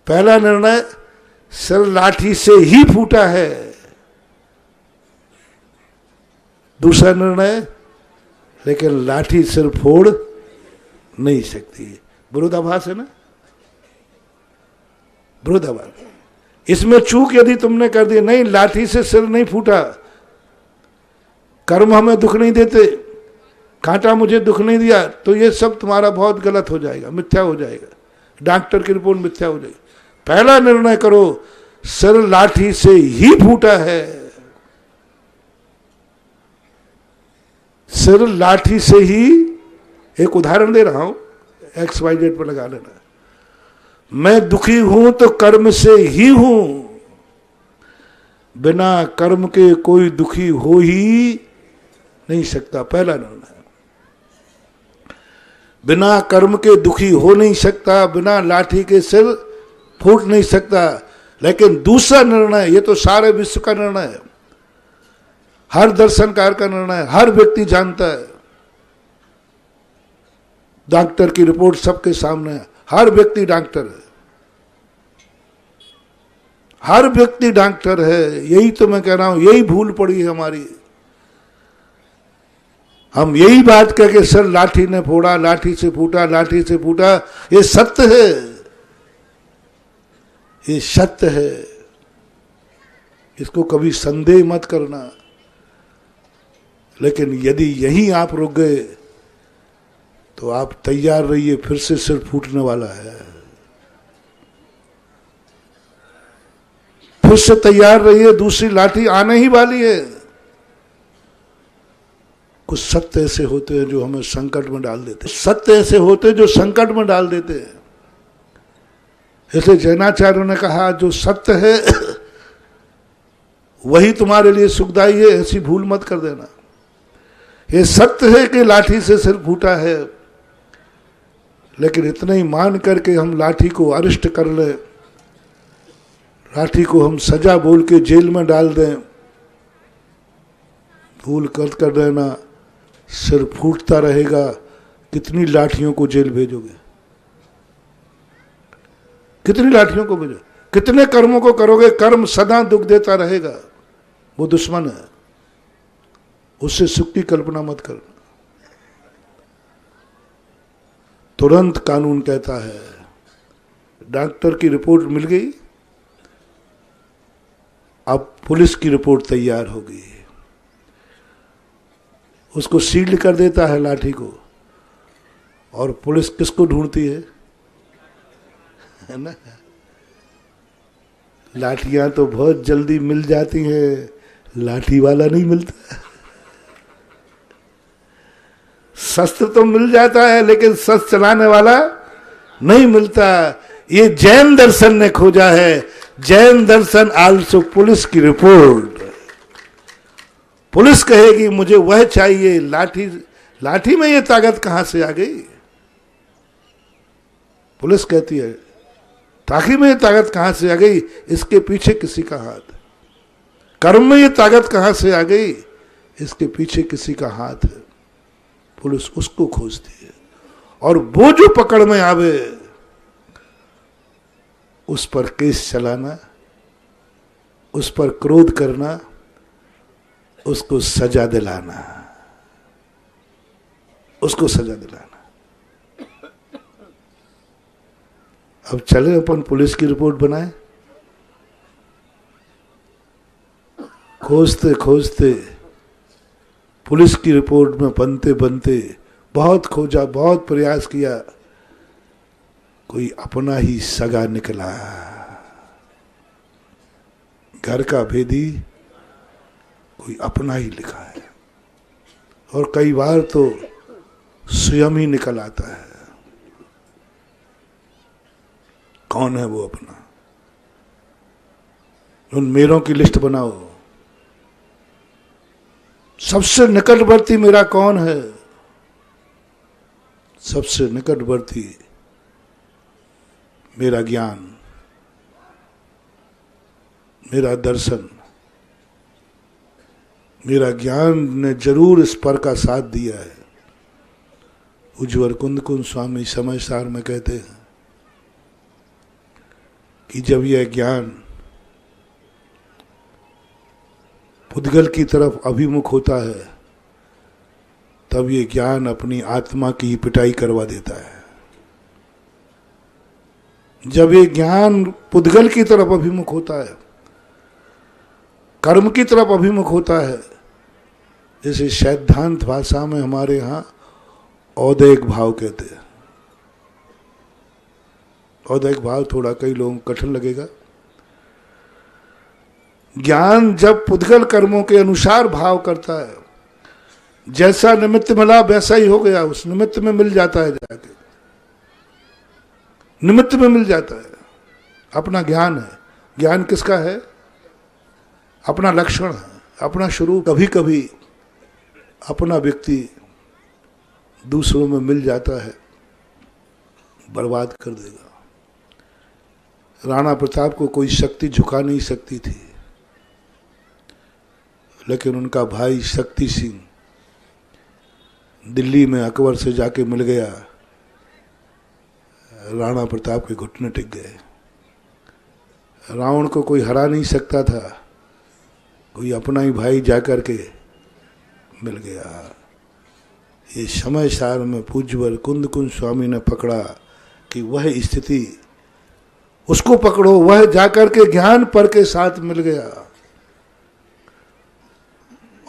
पहला निर्णय, सिर लाठी से ही फूटा है। दूसरा निर्णय, लेकिन लाठी सिर फोड़ नहीं सकती। विरोधाभास है ना, विरोधाभास। इसमें चूक यदि तुमने कर दी, नहीं लाठी से सिर नहीं फूटा, कर्म हमें दुख नहीं देते, कांटा मुझे दुख नहीं दिया, तो ये सब तुम्हारा बहुत गलत हो जाएगा, मिथ्या हो जाएगा, डॉक्टर की रिपोर्ट मिथ्या हो जाएगी। पहला निर्णय करो, सिर लाठी से ही फूटा है। सिर लाठी से ही, एक उदाहरण दे रहा हूं, XYZ पर लगा लेना। मैं दुखी हूं तो कर्म से ही हूं, बिना कर्म के कोई दुखी हो ही नहीं सकता। पहला निर्णय, बिना कर्म के दुखी हो नहीं सकता, बिना लाठी के सिर फूट नहीं सकता। लेकिन दूसरा निर्णय, ये तो सारे विश्व का निर्णय है, हर दर्शनकार का निर्णय है, हर व्यक्ति जानता है। डॉक्टर की रिपोर्ट सबके सामने है, हर व्यक्ति डॉक्टर है, हर व्यक्ति डॉक्टर है। यही तो मैं कह रहा हूं, यही भूल पड़ी है हमारी। हम यही बात कह के सर लाठी ने फोड़ा, लाठी से फूटा, लाठी से फूटा, ये सत्य है, ये सत्य है, इसको कभी संदेह मत करना। लेकिन यदि यहीं आप रुक गए तो आप तैयार रहिए, फिर से सिर फूटने वाला है। फिर से तैयार रहिए, दूसरी लाठी आने ही वाली है। कुछ सत्य ऐसे होते हैं जो हमें संकट में डाल देते, सत्य ऐसे होते हैं जो संकट में डाल देते हैं। इसलिए जैनाचार्यों ने कहा, जो सत्य है वही तुम्हारे लिए सुखदायी है, ऐसी भूल मत कर देना। ये सत्य है कि लाठी से सिर फूटा है, लेकिन इतना ही मान करके हम लाठी को अरिष्ट कर ले, लाठी को हम सजा बोल के जेल में डाल दें, भूल कर देना, सिर फूटता रहेगा। कितनी लाठियों को जेल भेजोगे? कितनी लाठियों को भेजो? कितने कर्मों को करोगे? कर्म सदा दुख देता रहेगा, वो दुश्मन है, उससे सुख की कल्पना मत करना। तुरंत कानून कहता है, डॉक्टर की रिपोर्ट मिल गई, अब पुलिस की रिपोर्ट तैयार हो गई, उसको सील्ड कर देता है लाठी को, और पुलिस किसको ढूंढती है ना। लाठियां तो बहुत जल्दी मिल जाती हैं, लाठी वाला नहीं मिलता। शस्त्र तो मिल जाता है लेकिन शस्त्र चलाने वाला नहीं मिलता। ये जैन दर्शन ने खोजा है। जैन दर्शन आल्सो पुलिस की रिपोर्ट। पुलिस कहेगी मुझे वह चाहिए, लाठी में ये ताकत कहां से आ गई? पुलिस कहती है ताकि में ये ताकत कहां से आ गई? इसके पीछे किसी का हाथ है। कर्म में ये ताकत कहां से आ गई? इसके पीछे किसी का हाथ है। पुलिस उसको खोजती है, और वो जो पकड़ में आवे उस पर केस चलाना, उस पर क्रोध करना, उसको सजा दिलाना, उसको सजा दिलाना। अब चले अपन पुलिस की रिपोर्ट बनाए। खोजते खोजते पुलिस की रिपोर्ट में बनते बनते बहुत खोजा, बहुत प्रयास किया, कोई अपना ही सगा निकला। घर का भेदी कोई अपना ही लिखा है, और कई बार तो स्वयं ही निकल आता है। कौन है वो अपना? उन मेरों की लिस्ट बनाओ। सबसे निकटवर्ती मेरा कौन है? सबसे निकटवर्ती मेरा ज्ञान, मेरा दर्शन। मेरा ज्ञान ने जरूर इस पर का साथ दिया है। उज्ज्वल कुंद स्वामी समय सार में कहते हैं कि जब यह ज्ञान पुद्गल की तरफ अभिमुख होता है, तब ये ज्ञान अपनी आत्मा की ही पिटाई करवा देता है। जब ये ज्ञान पुद्गल की तरफ अभिमुख होता है, कर्म की तरफ अभिमुख होता है, जैसे सिद्धांत भाषा में हमारे यहां औदैहिक भाव कहते हैं। औदैहिक भाव थोड़ा कई लोगों को कठिन लगेगा। ज्ञान जब पुद्गल कर्मों के अनुसार भाव करता है, जैसा निमित्त मिला वैसा ही हो गया, उस निमित्त में मिल जाता है, जाके निमित्त में मिल जाता है। अपना ज्ञान है। ज्ञान किसका है? अपना लक्षण है, अपना स्वरूप। कभी कभी अपना व्यक्ति दूसरों में मिल जाता है, बर्बाद कर देगा। राणा प्रताप को कोई शक्ति झुका नहीं सकती थी, लेकिन उनका भाई शक्ति सिंह दिल्ली में अकबर से जाके मिल गया। राणा प्रताप के घुटने टिक गए। रावण को कोई हरा नहीं सकता था, कोई अपना ही भाई जाकर के मिल गया। ये समय सार में पूज्यवर कुंद स्वामी ने पकड़ा कि वह स्थिति उसको पकड़ो, वह जाकर के ज्ञान पर के साथ मिल गया,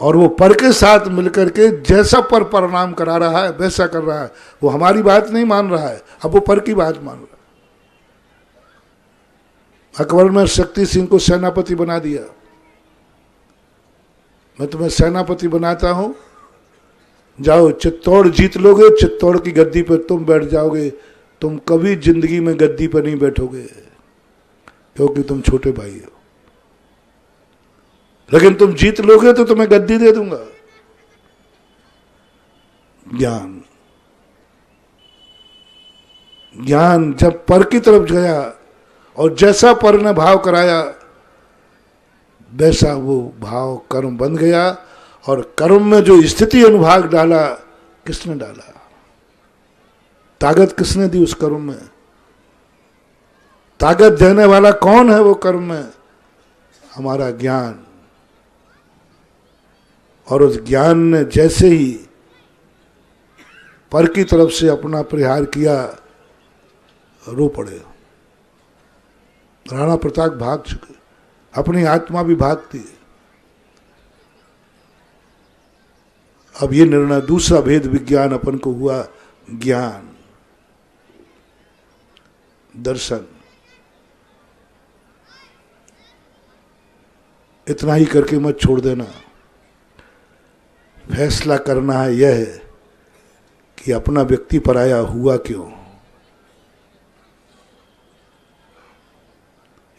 और वो पर के साथ मिलकर के जैसा पर परिणाम करा रहा है वैसा कर रहा है। वो हमारी बात नहीं मान रहा है, अब वो पर की बात मान रहा है। अकबर ने शक्ति सिंह को सेनापति बना दिया। मैं तुम्हें सेनापति बनाता हूं, जाओ चित्तौड़ जीत लोगे, चित्तौड़ की गद्दी पर तुम बैठ जाओगे। तुम कभी जिंदगी में गद्दी पर नहीं बैठोगे, क्योंकि तुम छोटे भाई हो, लेकिन तुम जीत लोगे तो तुम्हें गद्दी दे दूंगा। ज्ञान ज्ञान जब पर की तरफ गया और जैसा पर ने भाव कराया वैसा वो भाव कर्म बन गया, और कर्म में जो स्थिति अनुभाग डाला, किसने डाला? ताकत किसने दी उस कर्म में? ताकत देने वाला कौन है वो कर्म में? हमारा ज्ञान। और उस ज्ञान ने जैसे ही पर की तरफ से अपना प्रहार किया, रो पड़े। राणा प्रताप भाग चुके, अपनी आत्मा भी भागती है। अब ये निर्णय, दूसरा भेद विज्ञान अपन को हुआ, ज्ञान, दर्शन। इतना ही करके मत छोड़ देना। फैसला करना है यह कि अपना व्यक्ति पराया हुआ क्यों।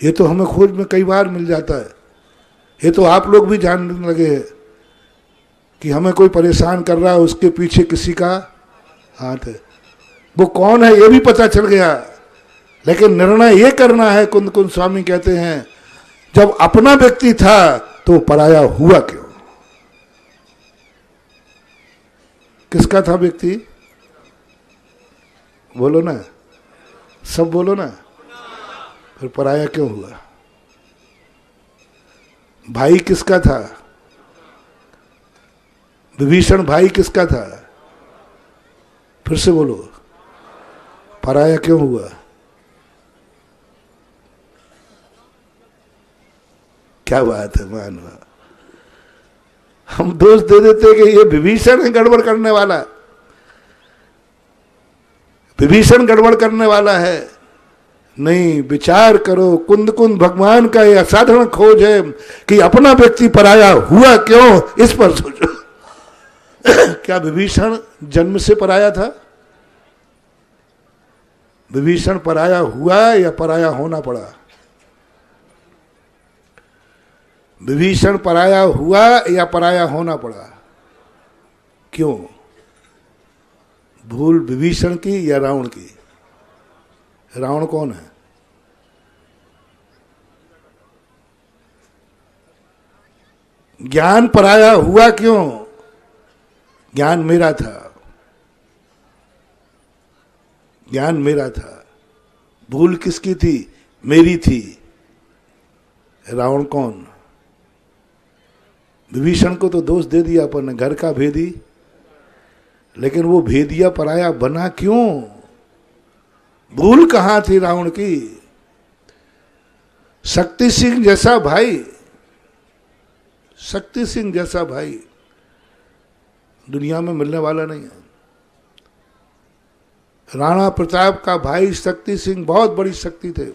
ये तो हमें खोज में कई बार मिल जाता है। ये तो आप लोग भी जानने लगे हैं कि हमें कोई परेशान कर रहा है, उसके पीछे किसी का हाथ है। वो कौन है ये भी पता चल गया, लेकिन निर्णय ये करना है, कुंद कुंद स्वामी कहते हैं, जब अपना व्यक्ति था तो पराया हुआ क्यों। किसका था व्यक्ति? बोलो ना, सब बोलो ना। फिर पराया क्यों हुआ? भाई किसका था? विभीषण भाई किसका था? फिर से बोलो, पराया क्यों हुआ? क्या बात है, मानवा। हम दोष दे देते कि ये विभीषण है गड़बड़ करने वाला, विभीषण गड़बड़ करने वाला है। नहीं, विचार करो, कुंद कुंद भगवान का यह असाधारण खोज है कि अपना व्यक्ति पराया हुआ क्यों, इस पर सोचो। क्या विभीषण जन्म से पराया था? विभीषण पराया हुआ या पराया होना पड़ा? विभीषण पराया हुआ या पराया होना पड़ा? क्यों? भूल विभीषण की या रावण की? रावण कौन है? ज्ञान पराया हुआ क्यों? ज्ञान मेरा था, ज्ञान मेरा था। भूल किसकी थी? मेरी थी। रावण कौन? विभीषण को तो दोष दे दिया अपन ने, घर का भेदी, लेकिन वो भेदिया पराया बना क्यों? भूल कहां थी रावण की? शक्ति सिंह जैसा भाई, शक्ति सिंह जैसा भाई दुनिया में मिलने वाला नहीं है। राणा प्रताप का भाई शक्ति सिंह बहुत बड़ी शक्ति थे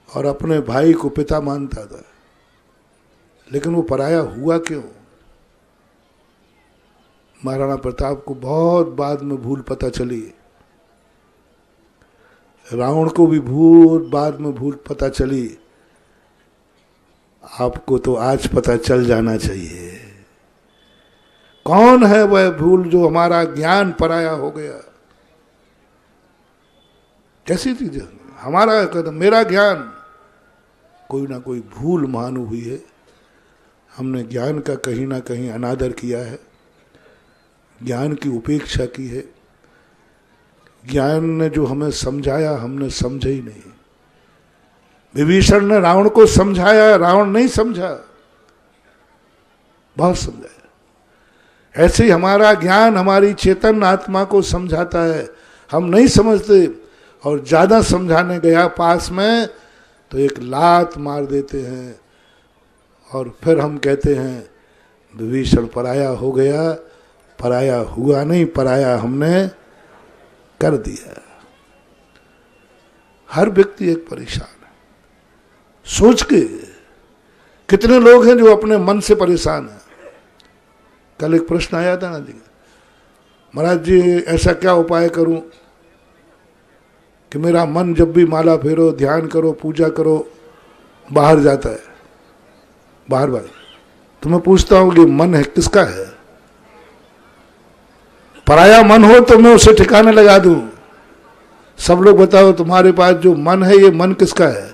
और अपने भाई को पिता मानता था, लेकिन वो पराया हुआ क्यों? महाराणा प्रताप को बहुत बाद में भूल पता चली, रावण को भी भूल बाद में भूल पता चली। आपको तो आज पता चल जाना चाहिए कौन है वह भूल जो हमारा ज्ञान पराया हो गया। कैसी चीज है हमारा कदम, मेरा ज्ञान, कोई ना कोई भूल मानू हुई है। हमने ज्ञान का कहीं ना कहीं अनादर किया है, ज्ञान की उपेक्षा की है। ज्ञान ने जो हमें समझाया हमने समझा ही नहीं। विभीषण ने रावण को समझाया, रावण नहीं समझा, बहुत समझाया। ऐसे ही हमारा ज्ञान हमारी चेतन आत्मा को समझाता है, हम नहीं समझते और ज्यादा समझाने गया पास में तो एक लात मार देते हैं और फिर हम कहते हैं विभीषण पराया हो गया। पराया हुआ नहीं, पराया हमने कर दिया। हर व्यक्ति एक परेशान है। सोच के कितने लोग हैं जो अपने मन से परेशान हैं। कल एक प्रश्न आया था ना जी, महाराज जी ऐसा क्या उपाय करूं कि मेरा मन जब भी माला फेरो, ध्यान करो, पूजा करो, बाहर जाता है, बाहर बाहर। तो मैं पूछता हूं कि मन है किसका है? पराया मन हो तो मैं उसे ठिकाने लगा दूं। सब लोग बताओ तुम्हारे पास जो मन है ये मन किसका है?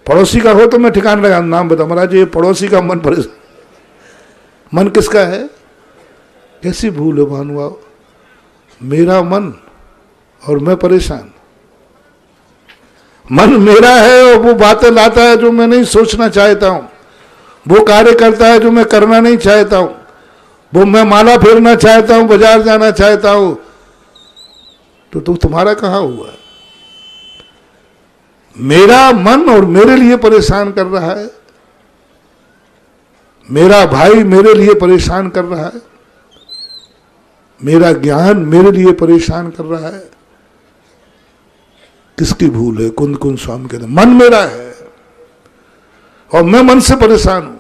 पड़ोसी का हो तो मैं ठिकाने लगा, नाम बताओ महाराज ये पड़ोसी का मन परेशान, मन किसका है? कैसी भूल है मानुआ, मेरा मन और मैं परेशान। मन मेरा है और वो बातें लाता है जो मैं नहीं सोचना चाहता हूं, वो कार्य करता है जो मैं करना नहीं चाहता हूं, वो मैं माला फेरना चाहता हूं, बाजार जाना चाहता हूं, तो तुम्हारा कहां हुआ? मेरा मन और मेरे लिए परेशान कर रहा है, मेरा भाई मेरे लिए परेशान कर रहा है, मेरा ज्ञान मेरे लिए परेशान कर रहा है। किसकी भूल है? कुंद कुंद स्वामी कहते मन मेरा है और मैं मन से परेशान हूं।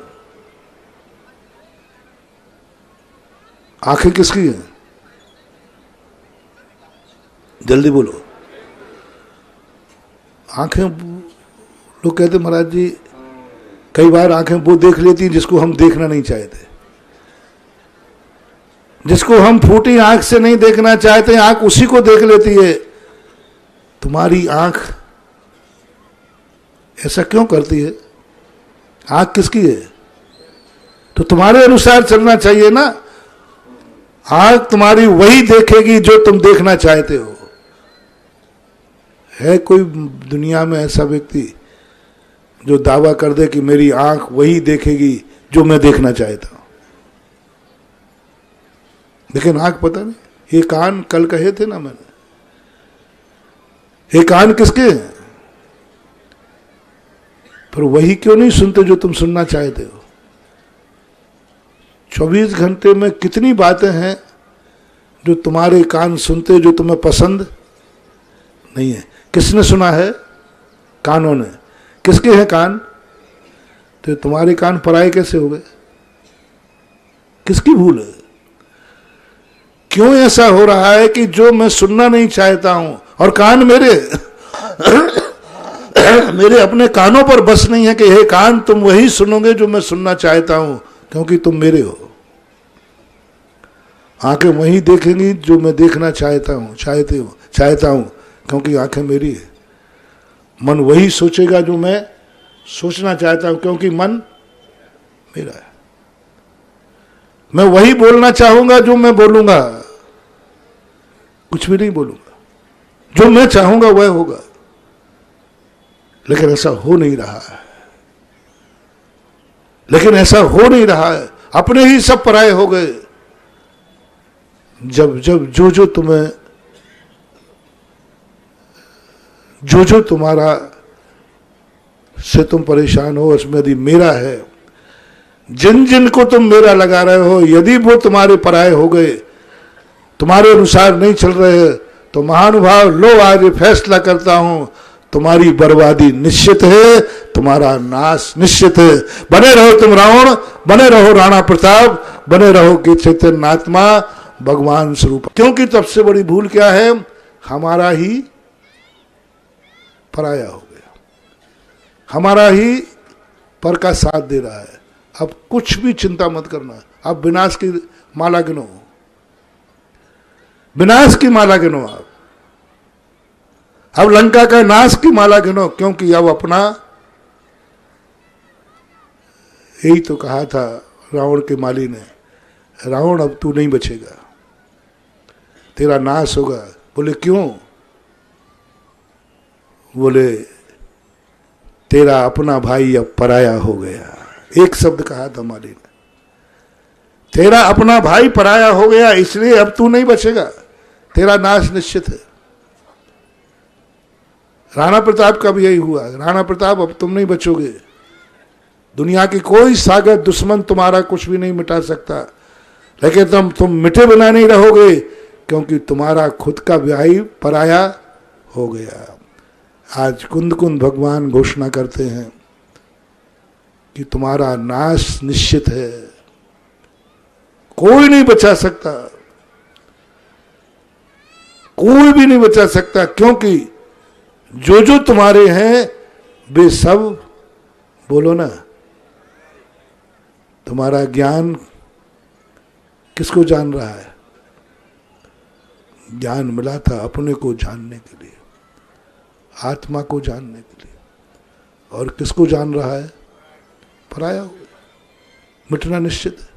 आंखें किसकी हैं? जल्दी बोलो। आंखें, लोग कहते महाराज जी कई बार आंखें वो देख लेती जिसको हम देखना नहीं चाहते, जिसको हम फूटी आंख से नहीं देखना चाहते, आंख उसी को देख लेती है। तुम्हारी आंख ऐसा क्यों करती है? आंख किसकी है? तो तुम्हारे अनुसार चलना चाहिए ना। आंख तुम्हारी वही देखेगी जो तुम देखना चाहते हो। है कोई दुनिया में ऐसा व्यक्ति जो दावा कर दे कि मेरी आंख वही देखेगी जो मैं देखना चाहता हूं? लेकिन आंख पता नहीं। ये कान कल कहे थे ना मैंने, ये कान किसके हैं? पर वही क्यों नहीं सुनते जो तुम सुनना चाहते हो? 24 घंटे में कितनी बातें हैं जो तुम्हारे कान सुनते, जो तुम्हें पसंद नहीं है। किसने सुना है? कानों ने। किसके हैं कान? तो तुम्हारे कान पराये कैसे हो गए? किसकी भूल है? क्यों ऐसा हो रहा है कि जो मैं सुनना नहीं चाहता हूं और कान मेरे मेरे अपने कानों पर बस नहीं है कि हे कान तुम वही सुनोगे जो मैं सुनना चाहता हूं, क्योंकि तुम मेरे हो। आंखें वही देखेंगी जो मैं देखना चाहता हूं, क्योंकि आंखें मेरी है। मन वही सोचेगा जो मैं सोचना चाहता हूं, क्योंकि मन मेरा है। मैं वही बोलना चाहूंगा जो मैं बोलूंगा, कुछ भी नहीं बोलूंगा। जो मैं चाहूंगा वह होगा। लेकिन ऐसा हो नहीं रहा है। अपने ही सब पराये हो गए। जब जो तुम्हें, जो तुम्हारा से तुम परेशान हो, उसमें यदि मेरा है, जिन को तुम मेरा लगा रहे हो, यदि वो तुम्हारे पराये हो गए, तुम्हारे अनुसार नहीं चल रहे, तो महानुभाव लो आज फैसला करता हूं, तुम्हारी बर्बादी निश्चित है, तुम्हारा नाश निश्चित है। बने रहो तुम रावण, बने रहो राणा प्रताप, बने रहो कि चैतन्य आत्मा भगवान स्वरूप। क्योंकि सबसे बड़ी भूल क्या है? हमारा ही पराया हो गया, हमारा ही पर का साथ दे रहा है। अब कुछ भी चिंता मत करना। अब विनाश की माला गिनो, विनाश की माला गिनो। अब लंका का नाश की माला गिनो, क्योंकि अब अपना, यही तो कहा था रावण के माली ने, रावण अब तू नहीं बचेगा, तेरा नाश होगा। बोले क्यों? बोले तेरा अपना भाई अब पराया हो गया। एक शब्द कहा था माली ने, तेरा अपना भाई पराया हो गया, इसलिए अब तू नहीं बचेगा, तेरा नाश निश्चित है। राणा प्रताप का भी यही हुआ। राणा प्रताप अब तुम नहीं बचोगे। दुनिया की कोई सागर दुश्मन तुम्हारा कुछ भी नहीं मिटा सकता, लेकिन तुम मिटे बिना नहीं रहोगे, क्योंकि तुम्हारा खुद का भाई पराया हो गया। आज कुंद कुंद भगवान घोषणा करते हैं कि तुम्हारा नाश निश्चित है, कोई नहीं बचा सकता, कोई भी नहीं बचा सकता, क्योंकि जो तुम्हारे हैं वे सब, बोलो ना, तुम्हारा ज्ञान किसको जान रहा है? ज्ञान मिला था अपने को जानने के लिए, आत्मा को जानने के लिए, और किसको जान रहा है? पराया हो, मिटना निश्चित है।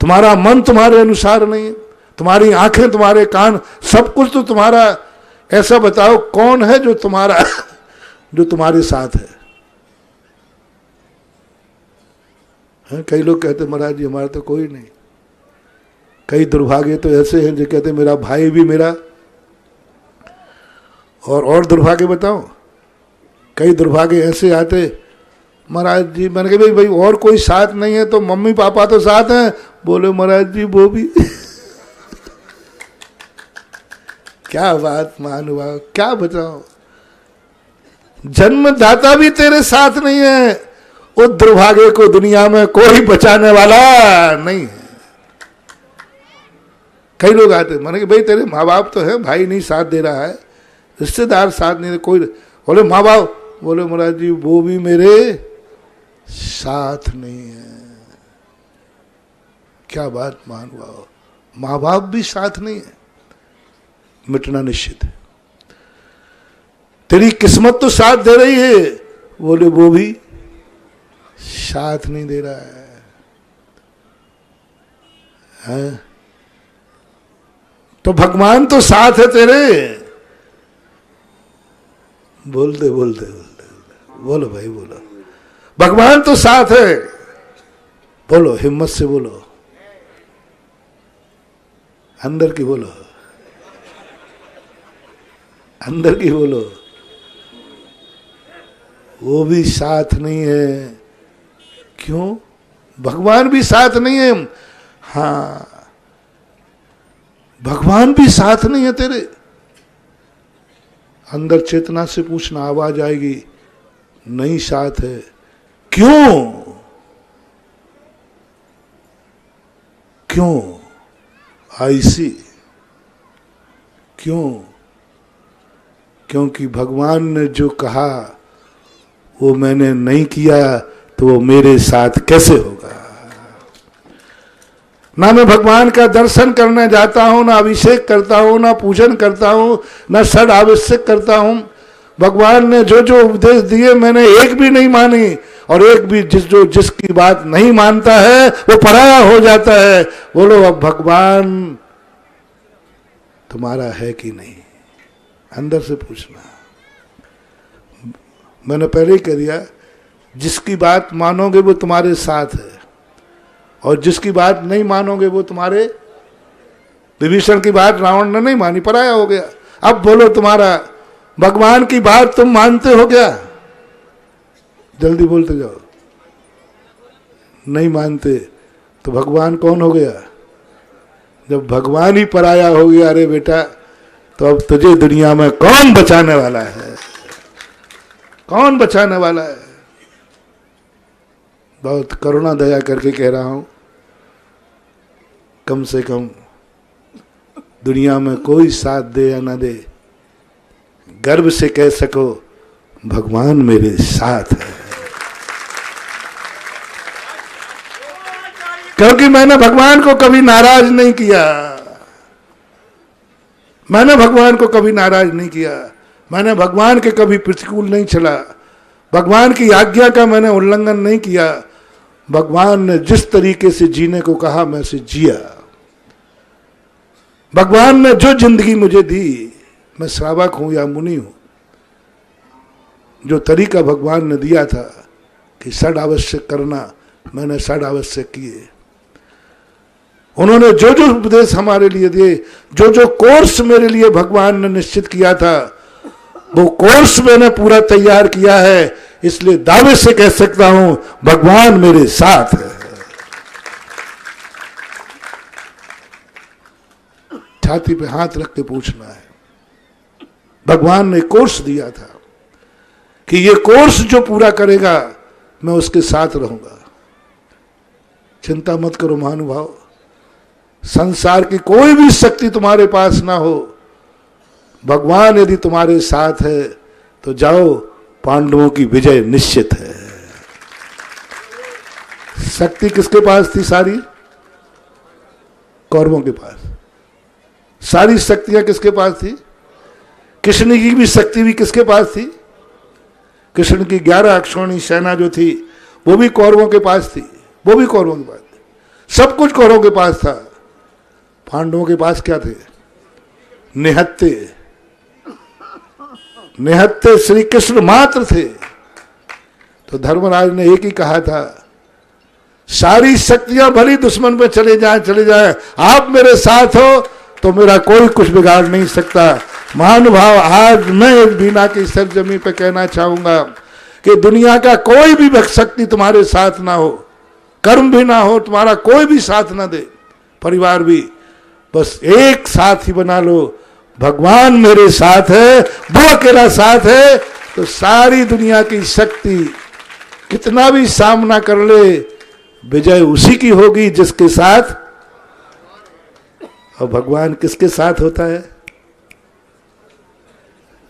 तुम्हारा मन तुम्हारे अनुसार नहीं है, तुम्हारी आंखें, तुम्हारे कान, सब कुछ तो तुम्हारा। ऐसा बताओ कौन है जो तुम्हारा, जो तुम्हारे साथ है? कई लोग कहते महाराज जी हमारा तो कोई नहीं। कई दुर्भाग्य तो ऐसे हैं जो कहते मेरा भाई भी मेरा, और दुर्भाग्य बताओ, कई दुर्भाग्य ऐसे आते, महाराज जी, मैंने कहा भाई और कोई साथ नहीं है तो मम्मी पापा तो साथ हैं, बोले महाराज जी वो भी क्या बात महानुभाव, क्या बताओ, जन्मदाता भी तेरे साथ नहीं है, उस दुर्भाग्य को दुनिया में कोई बचाने वाला नहीं है। कई लोग आते, मैंने कहा भाई तेरे माँ बाप तो है, भाई नहीं साथ दे रहा है, रिश्तेदार साथ नहीं दे, कोई, बोले माँ बाप, बोले महाराज जी वो भी मेरे साथ नहीं है। क्या बात महानुभाव, माँ बाप भी साथ नहीं है, मिटना निश्चित है। तेरी किस्मत तो साथ दे रही है, बोले वो भी साथ नहीं दे रहा है? तो भगवान तो साथ है तेरे, बोलते बोलते बोलते बोलो भाई बोलो, भगवान तो साथ है, बोलो हिम्मत से बोलो, अंदर की बोलो, अंदर की बोलो, वो भी साथ नहीं है। क्यों? भगवान भी साथ नहीं है। हाँ, भगवान भी साथ नहीं है तेरे। अंदर चेतना से पूछना, आवाज आएगी, नहीं साथ है। क्यों? क्यों? ऐसी क्यों? क्योंकि भगवान ने जो कहा वो मैंने नहीं किया, तो वो मेरे साथ कैसे होगा? ना मैं भगवान का दर्शन करने जाता हूं, ना अभिषेक करता हूं, ना पूजन करता हूं, ना षड आवश्यक करता हूं। भगवान ने जो जो उपदेश दिए मैंने एक भी नहीं मानी, और एक भी जिसकी बात नहीं मानता है वो पराया हो जाता है। बोलो अब भगवान तुम्हारा है कि नहीं? अंदर से पूछना। मैंने पहले ही कह दिया, जिसकी बात मानोगे वो तुम्हारे साथ है, और जिसकी बात नहीं मानोगे वो तुम्हारे, विभीषण की बात रावण ने नहीं मानी, पराया हो गया। अब बोलो तुम्हारा भगवान की बात तुम मानते हो क्या? जल्दी बोलते जाओ। नहीं मानते तो भगवान कौन हो गया? जब भगवान ही पराया हो गया, अरे बेटा, तो अब तुझे दुनिया में कौन बचाने वाला है? कौन बचाने वाला है? बहुत करुणा दया करके कह रहा हूं, कम से कम दुनिया में कोई साथ दे या ना दे, गर्व से कह सको भगवान मेरे साथ है। क्योंकि मैंने भगवान को कभी नाराज नहीं किया, मैंने भगवान को कभी नाराज नहीं किया, मैंने भगवान के कभी प्रतिकूल नहीं चला, भगवान की आज्ञा का मैंने उल्लंघन नहीं किया। भगवान ने जिस तरीके से जीने को कहा मैं उसे जिया। भगवान ने जो जिंदगी मुझे दी, मैं श्रावक हूं या मुनि हूं, जो तरीका भगवान ने दिया था कि षड आवश्यक करना, मैंने षड आवश्यक किए। उन्होंने जो जो उपदेश हमारे लिए दिए, जो जो कोर्स मेरे लिए भगवान ने निश्चित किया था, वो कोर्स मैंने पूरा तैयार किया है। इसलिए दावे से कह सकता हूं भगवान मेरे साथ है। छाती पे हाथ रख के पूछना है। भगवान ने कोर्स दिया था कि ये कोर्स जो पूरा करेगा मैं उसके साथ रहूंगा। चिंता मत करो महानुभाव, संसार की कोई भी शक्ति तुम्हारे पास ना हो, भगवान यदि तुम्हारे साथ है तो जाओ, पांडवों की विजय निश्चित है। शक्ति किसके पास थी? सारी कौरवों के पास। सारी शक्तियां किसके पास थी? कृष्ण की भी शक्ति भी किसके पास थी? कृष्ण की 11 अक्षौणी सेना जो थी वो भी कौरवों के पास थी, वो भी कौरवों के पास थी, सब कुछ कौरवों के पास था। पांडवों के पास क्या थे? निहत्ते, निहत्ते श्री कृष्ण मात्र थे। तो धर्मराज ने एक ही कहा था सारी शक्तियां भली दुश्मन पे चले जाए, आप मेरे साथ हो तो मेरा कोई कुछ बिगाड़ नहीं सकता। महानुभाव, आज मैं इस बीना की सरजमी पे कहना चाहूंगा कि दुनिया का कोई भी शक्ति तुम्हारे साथ ना हो, कर्म भी ना हो, तुम्हारा कोई भी साथ ना दे, परिवार भी, बस एक साथ ही बना लो, भगवान मेरे साथ है, वो अकेला साथ है, तो सारी दुनिया की शक्ति कितना भी सामना कर ले, विजय उसी की होगी जिसके साथ। और भगवान किसके साथ होता है?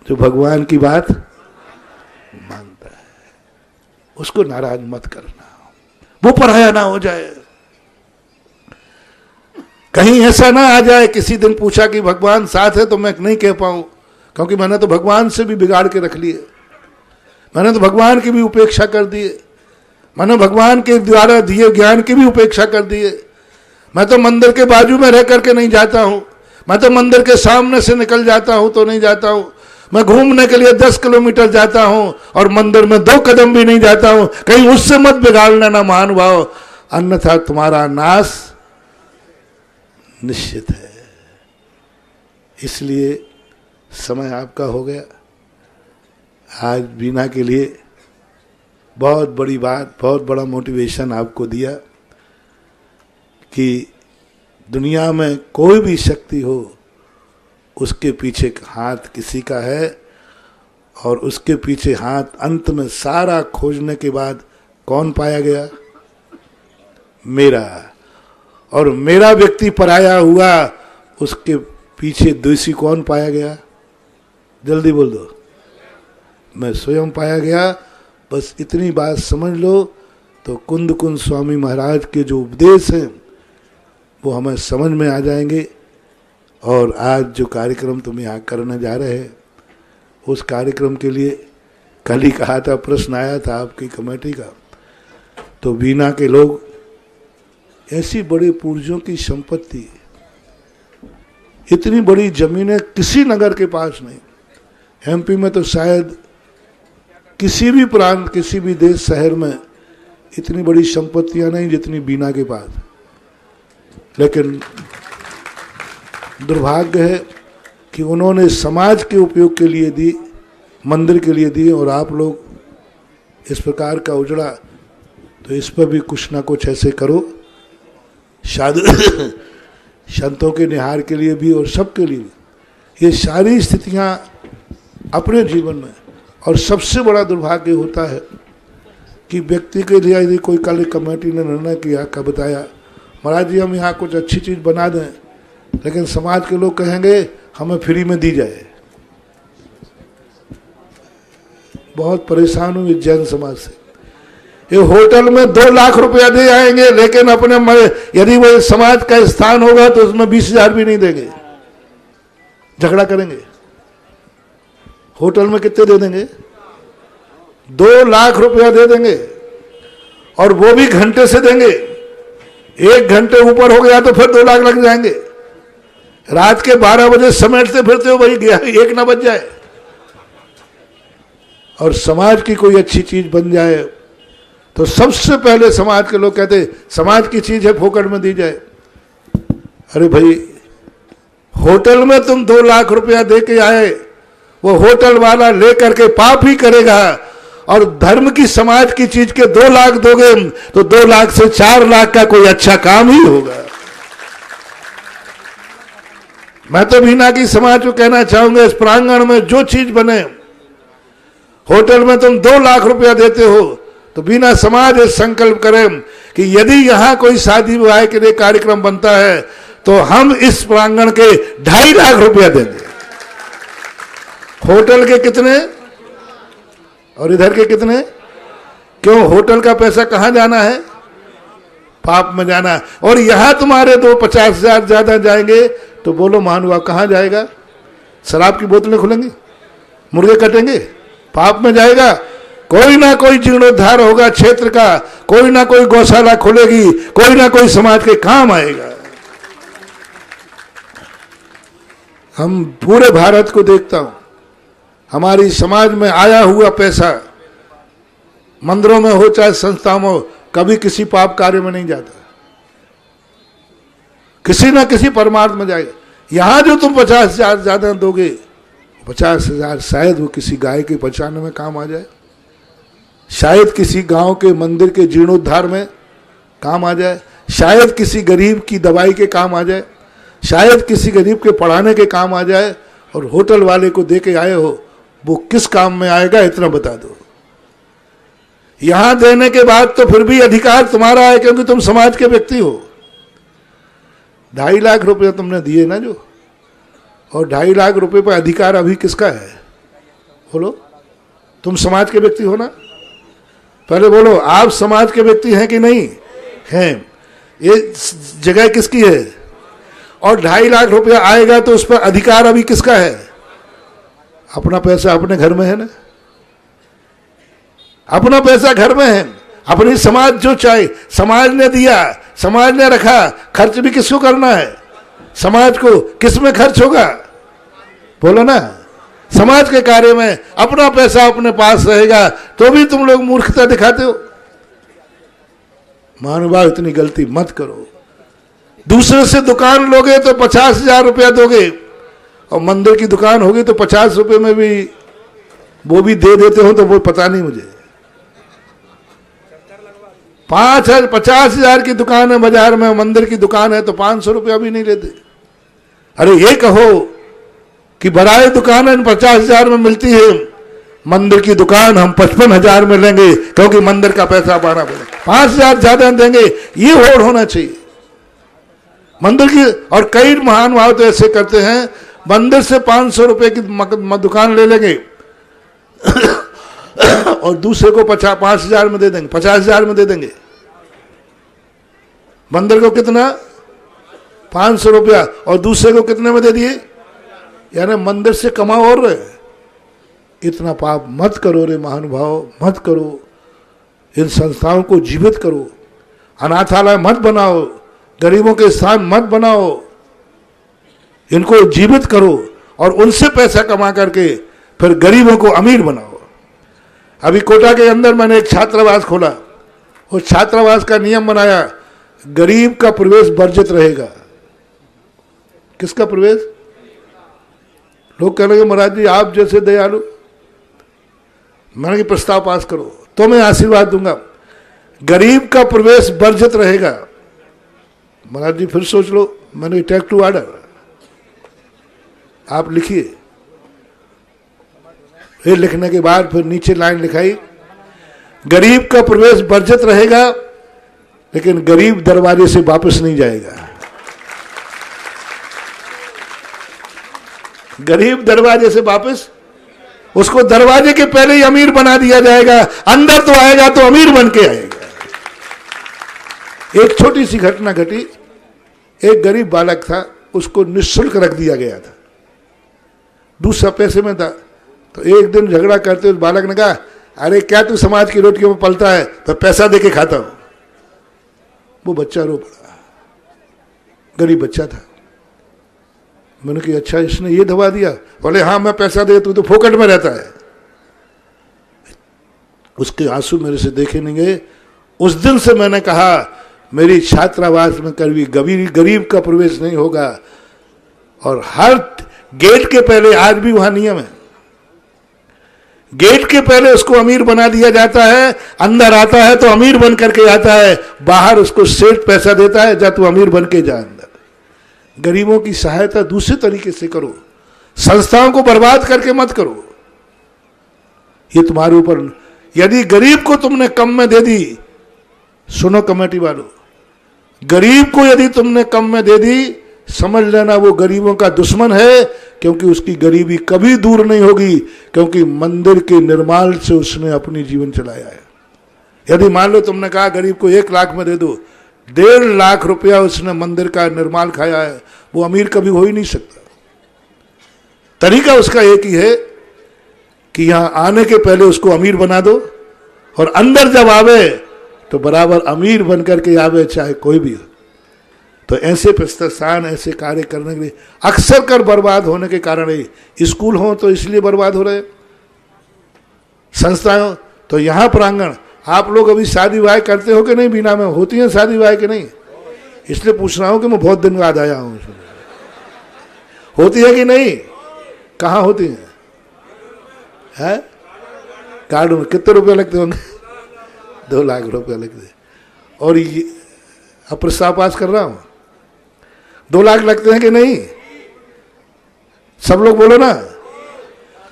जो भगवान की बात मानता है, उसको नाराज मत करना, वो पराया ना हो जाए। कहीं ऐसा ना आ जाए, किसी दिन पूछा कि भगवान साथ है, तो मैं नहीं कह पाऊं, क्योंकि मैंने तो भगवान से भी बिगाड़ के रख लिए, मैंने तो भगवान की भी उपेक्षा कर दिए, मैंने भगवान के द्वारा दिए ज्ञान की भी उपेक्षा कर दिए। मैं तो मंदिर के बाजू में रह करके नहीं जाता हूं, मैं तो मंदिर के सामने से निकल जाता हूं तो नहीं जाता हूं, मैं घूमने के लिए 10 किलोमीटर जाता हूं और मंदिर में 2 कदम भी नहीं जाता हूं। कहीं उससे मत बिगाड़ना ना महानुभाव, अन्यथा तुम्हारा नाश निश्चित है। इसलिए समय आपका हो गया। आज बीना के लिए बहुत बड़ी बात, बहुत बड़ा मोटिवेशन आपको दिया कि दुनिया में कोई भी शक्ति हो, उसके पीछे हाथ किसी का है, और उसके पीछे हाथ अंत में सारा खोजने के बाद कौन पाया गया? मेरा। और मेरा व्यक्ति पराया हुआ, उसके पीछे दोषी कौन पाया गया? जल्दी बोल दो। मैं स्वयं पाया गया। बस इतनी बात समझ लो तो कुंद कुंद स्वामी महाराज के जो उपदेश हैं वो हमें समझ में आ जाएंगे। और आज जो कार्यक्रम तुम यहाँ करने जा रहे हैं, उस कार्यक्रम के लिए कल ही कहा था, प्रश्न आया था आपकी कमेटी का, तो बीना के लोग ऐसी बड़े पूर्वजों की संपत्ति, इतनी बड़ी जमीनें किसी नगर के पास नहीं। एमपी में तो शायद किसी भी प्रांत, किसी भी देश, शहर में इतनी बड़ी संपत्तियां नहीं जितनी बीना के पास। लेकिन दुर्भाग्य है कि उन्होंने समाज के उपयोग के लिए दी, मंदिर के लिए दी, और आप लोग इस प्रकार का उजड़ा, तो इस पर भी कुछ ना कुछ ऐसे करो, शायद संतों के निहार के लिए भी और सबके लिए भी। ये सारी स्थितियां अपने जीवन में, और सबसे बड़ा दुर्भाग्य होता है कि व्यक्ति के लिए यदि कोई कल कमेटी ने निर्णय किया, का बताया, महाराज जी हम यहाँ कुछ अच्छी चीज़ बना दें, लेकिन समाज के लोग कहेंगे हमें फ्री में दी जाए। बहुत परेशान हुई जैन समाज से। ये होटल में 2 लाख रुपया दे आएंगे, लेकिन अपने यदि वो समाज का स्थान होगा तो उसमें 20,000 भी नहीं देंगे, झगड़ा करेंगे। होटल में कितने दे देंगे? 2 लाख रुपया दे देंगे, और वो भी घंटे से देंगे। 1 घंटे ऊपर हो गया तो फिर 2 लाख लग जाएंगे। रात के 12 बजे समेटते फिरते हो, भाई 1 ना बज जाए। और समाज की कोई अच्छी चीज बन जाए तो सबसे पहले समाज के लोग कहते समाज की चीज है, फोकट में दी जाए। अरे भाई, होटल में तुम 2 लाख रुपया दे के आए, वो होटल वाला लेकर के पाप ही करेगा, और धर्म की, समाज की चीज के 2 लाख दोगे तो 2 लाख से 4 लाख का कोई अच्छा काम ही होगा। मैं तो बीना की समाज को कहना चाहूंगा, इस प्रांगण में जो चीज बने, होटल में तुम 2 लाख रुपया देते हो, तो बीना समाज संकल्प करें कि यदि यहां कोई शादी विवाह के लिए कार्यक्रम बनता है तो हम इस प्रांगण के 2.5 लाख रुपया देंगे। होटल के कितने और इधर के कितने? क्यों? होटल का पैसा कहां जाना है? पाप में जाना है। और यहां तुम्हारे 50,000 ज्यादा जाएंगे तो बोलो महानुभाव कहां जाएगा? शराब की बोतलें खुलेंगी, मुर्गे कटेंगे, पाप में जाएगा। कोई ना कोई जीर्णोद्धार होगा क्षेत्र का, कोई ना कोई गौशाला खुलेगी, कोई ना कोई समाज के काम आएगा। हम पूरे भारत को देखता हूं, हमारी समाज में आया हुआ पैसा, मंदिरों में हो चाहे संस्थाओं में, कभी किसी पाप कार्य में नहीं जाता, किसी ना किसी परमार्थ में जाएगा। यहां जो तुम 50,000 ज्यादा दोगे, 50,000 शायद वो किसी गाय के बचाने में काम आ जाए, शायद किसी गांव के मंदिर के जीर्णोद्धार में काम आ जाए, शायद किसी गरीब की दवाई के काम आ जाए, शायद किसी गरीब के पढ़ाने के काम आ जाए। और होटल वाले को दे के आए हो, वो किस काम में आएगा इतना बता दो। यहां देने के बाद तो फिर भी अधिकार तुम्हारा है, क्योंकि तुम समाज के व्यक्ति हो। 2.5 लाख रुपए तुमने दिए ना जो, और 2.5 लाख रुपए पर अधिकार अभी किसका है? बोलो, तुम समाज के व्यक्ति हो ना? पहले बोलो, आप समाज के व्यक्ति हैं कि नहीं हैं? ये जगह किसकी है? और 2.5 लाख रुपया आएगा तो उस पर अधिकार अभी किसका है? अपना पैसा अपने घर में है ना, अपना पैसा घर में है। अपनी समाज जो चाहे, समाज ने दिया, समाज ने रखा, खर्च भी किसको करना है? समाज को। किस में खर्च होगा? बोलो ना, समाज के कार्य में। अपना पैसा अपने पास रहेगा तो भी तुम लोग मूर्खता दिखाते हो। महानुभाव, इतनी गलती मत करो। दूसरे से दुकान लोगे तो 50,000 रुपया दोगे, और मंदिर की दुकान होगी तो 50 रुपये में भी वो भी दे देते हो, तो वो पता नहीं मुझे। 50,000 की दुकान है बाजार में, मंदिर की दुकान है तो 500 रुपया भी नहीं लेते। अरे ये कहो कि बड़ाई दुकान 50,000 में मिलती है, मंदिर की दुकान हम 55,000 में लेंगे क्योंकि मंदिर का पैसा पाना पड़ेगा, 5,000 ज्यादा देंगे। ये होड़ होना चाहिए मंदिर की। और कई महानुभाव तो ऐसे करते हैं, मंदिर से 500 रुपए की दुकान ले लेंगे और दूसरे को 5,000 में दे देंगे, 50,000 में दे देंगे। मंदिर को कितना? 500 रुपया, और दूसरे को कितने में दे दिए? यानी मंदिर से कमाओ और रहे। इतना पाप मत करो रे महानुभाव, मत करो। इन संस्थाओं को जीवित करो, अनाथालय मत बनाओ, गरीबों के स्थान मत बनाओ, इनको जीवित करो और उनसे पैसा कमा करके फिर गरीबों को अमीर बनाओ। अभी कोटा के अंदर मैंने एक छात्रावास खोला। उस छात्रावास का नियम बनाया, गरीब का प्रवेश वर्जित रहेगा। किसका प्रवेश? लोग कहने लगे, महाराज जी आप जैसे दयालु। मैंने कि प्रस्ताव पास करो तो मैं आशीर्वाद दूंगा। गरीब का प्रवेश वर्जित रहेगा। महाराज जी फिर सोच लो। मैंने टेक टू ऑर्डर, आप लिखिए। फिर लिखने के बाद फिर नीचे लाइन लिखाई, गरीब का प्रवेश वर्जित रहेगा, लेकिन गरीब दरवाजे से वापस नहीं जाएगा। गरीब दरवाजे से वापस, उसको दरवाजे के पहले ही अमीर बना दिया जाएगा। अंदर तो आएगा तो अमीर बन के आएगा। एक छोटी सी घटना घटी। एक गरीब बालक था, उसको निःशुल्क रख दिया गया था। दूसरा पैसे में था। तो एक दिन झगड़ा करते उस बालक ने कहा, अरे क्या तू समाज की रोटियों में पलता है, तो पैसा देके खाता हूं। वो बच्चा रो पड़ा, गरीब बच्चा था। मैंने कहा अच्छा इसने ये दबा दिया? बोले हाँ मैं पैसा दे, तू तो फोकट में रहता है। उसके आंसू मेरे से देखे नहीं गए। उस दिन से मैंने कहा मेरी छात्रावास में कभी गरीब का प्रवेश नहीं होगा। और हर गेट के पहले, आज भी वहां नियम है, गेट के पहले उसको अमीर बना दिया जाता है। अंदर आता है तो अमीर बन करके आता है, बाहर उसको सेठ पैसा देता है, जा तू अमीर बन के जा। अंदर गरीबों की सहायता दूसरे तरीके से करो, संस्थाओं को बर्बाद करके मत करो। ये तुम्हारे ऊपर। यदि गरीब को तुमने कम में दे दी, सुनो कमेटी वालों, गरीब को यदि तुमने कम में दे दी, समझ लेना वो गरीबों का दुश्मन है, क्योंकि उसकी गरीबी कभी दूर नहीं होगी, क्योंकि मंदिर के निर्माण से उसने अपनी जीवन चलाया है। यदि मान लो तुमने कहा गरीब को 1 लाख में दे दो, 1.5 लाख रुपया उसने मंदिर का निर्माण खाया है, वो अमीर कभी हो ही नहीं सकता। तरीका उसका एक ही है कि यहां आने के पहले उसको अमीर बना दो, और अंदर जब आवे तो बराबर अमीर बन करके आवे, चाहे कोई भी हो। तो ऐसे प्रतिष्ठान, ऐसे कार्य करने के लिए अक्सर कर बर्बाद होने के कारण ही स्कूल हो तो इसलिए बर्बाद हो रहे, संस्थाएं तो यहाँ प्रांगण आप लोग अभी शादी विवाह करते हो कि नहीं? बिना में होती है शादी विवाह कि नहीं? इसलिए पूछ रहा हूं कि मैं बहुत दिन बाद आया हूं। होती है कि नहीं? कहाँ होती है? गार्डन में कितने रुपए लगते होंगे? 2 लाख रुपए लगते। और ये अब प्रस्ताव पास कर रहा हूं, 2 लाख लगते हैं कि नहीं? सब लोग बोलो ना।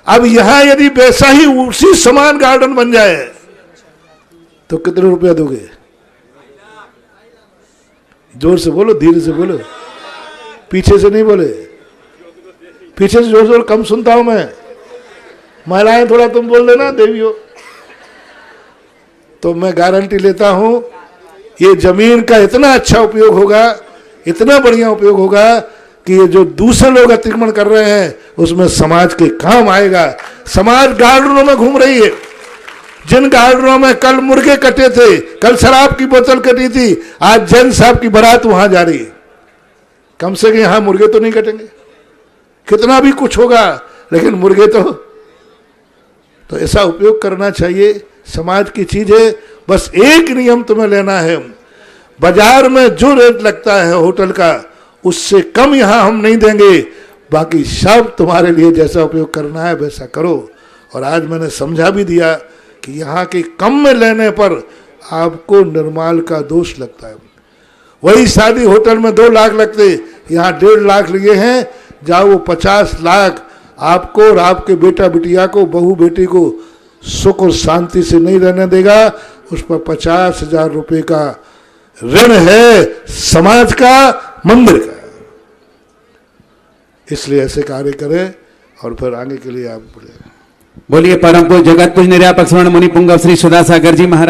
अब यहां यदि वैसा ही उसी समान गार्डन बन जाए तो कितने रुपया दोगे? जोर से बोलो, धीरे से बोलो, पीछे से नहीं बोले। पीछे से जोर जोर कम सुनता हूं मैं। महिलाएं थोड़ा तुम बोल देना, देवियों। तो मैं गारंटी लेता हूं ये जमीन का इतना अच्छा उपयोग होगा, इतना बढ़िया उपयोग होगा कि ये जो दूसरे लोग अतिक्रमण कर रहे हैं उसमें समाज के काम आएगा। समाज गार्डनों में घूम रही है। जिन गार्डनों में कल मुर्गे कटे थे, कल शराब की बोतल कटी थी, आज जैन साहब की बारात वहां जा रही है। कम से कम यहां मुर्गे तो नहीं कटेंगे। कितना भी कुछ होगा लेकिन मुर्गे तो ऐसा उपयोग करना चाहिए। समाज की चीज है। बस एक नियम तुम्हें लेना है, बाजार में जो रेट लगता है होटल का उससे कम यहां हम नहीं देंगे। बाकी सब तुम्हारे लिए जैसा उपयोग करना है वैसा करो। और आज मैंने समझा भी दिया कि यहाँ के कम में लेने पर आपको निर्माल का दोष लगता है। वही शादी होटल में 2 लाख लगते, यहाँ 1.5 लाख लिए हैं। जाओ वो 50 लाख आपको और आपके बेटा बिटिया को, बहू बेटी को सुख और शांति से नहीं रहने देगा। उस पर 50,000 रुपए का ऋण है समाज का, मंदिर का। इसलिए ऐसे कार्य करें और फिर आगे के लिए आप बोलिए। बोलिए परम पूज्य जगत पूज्य निर्यापक स्वर्ण मुनि पुंगव श्री सुधासागर जी महाराज।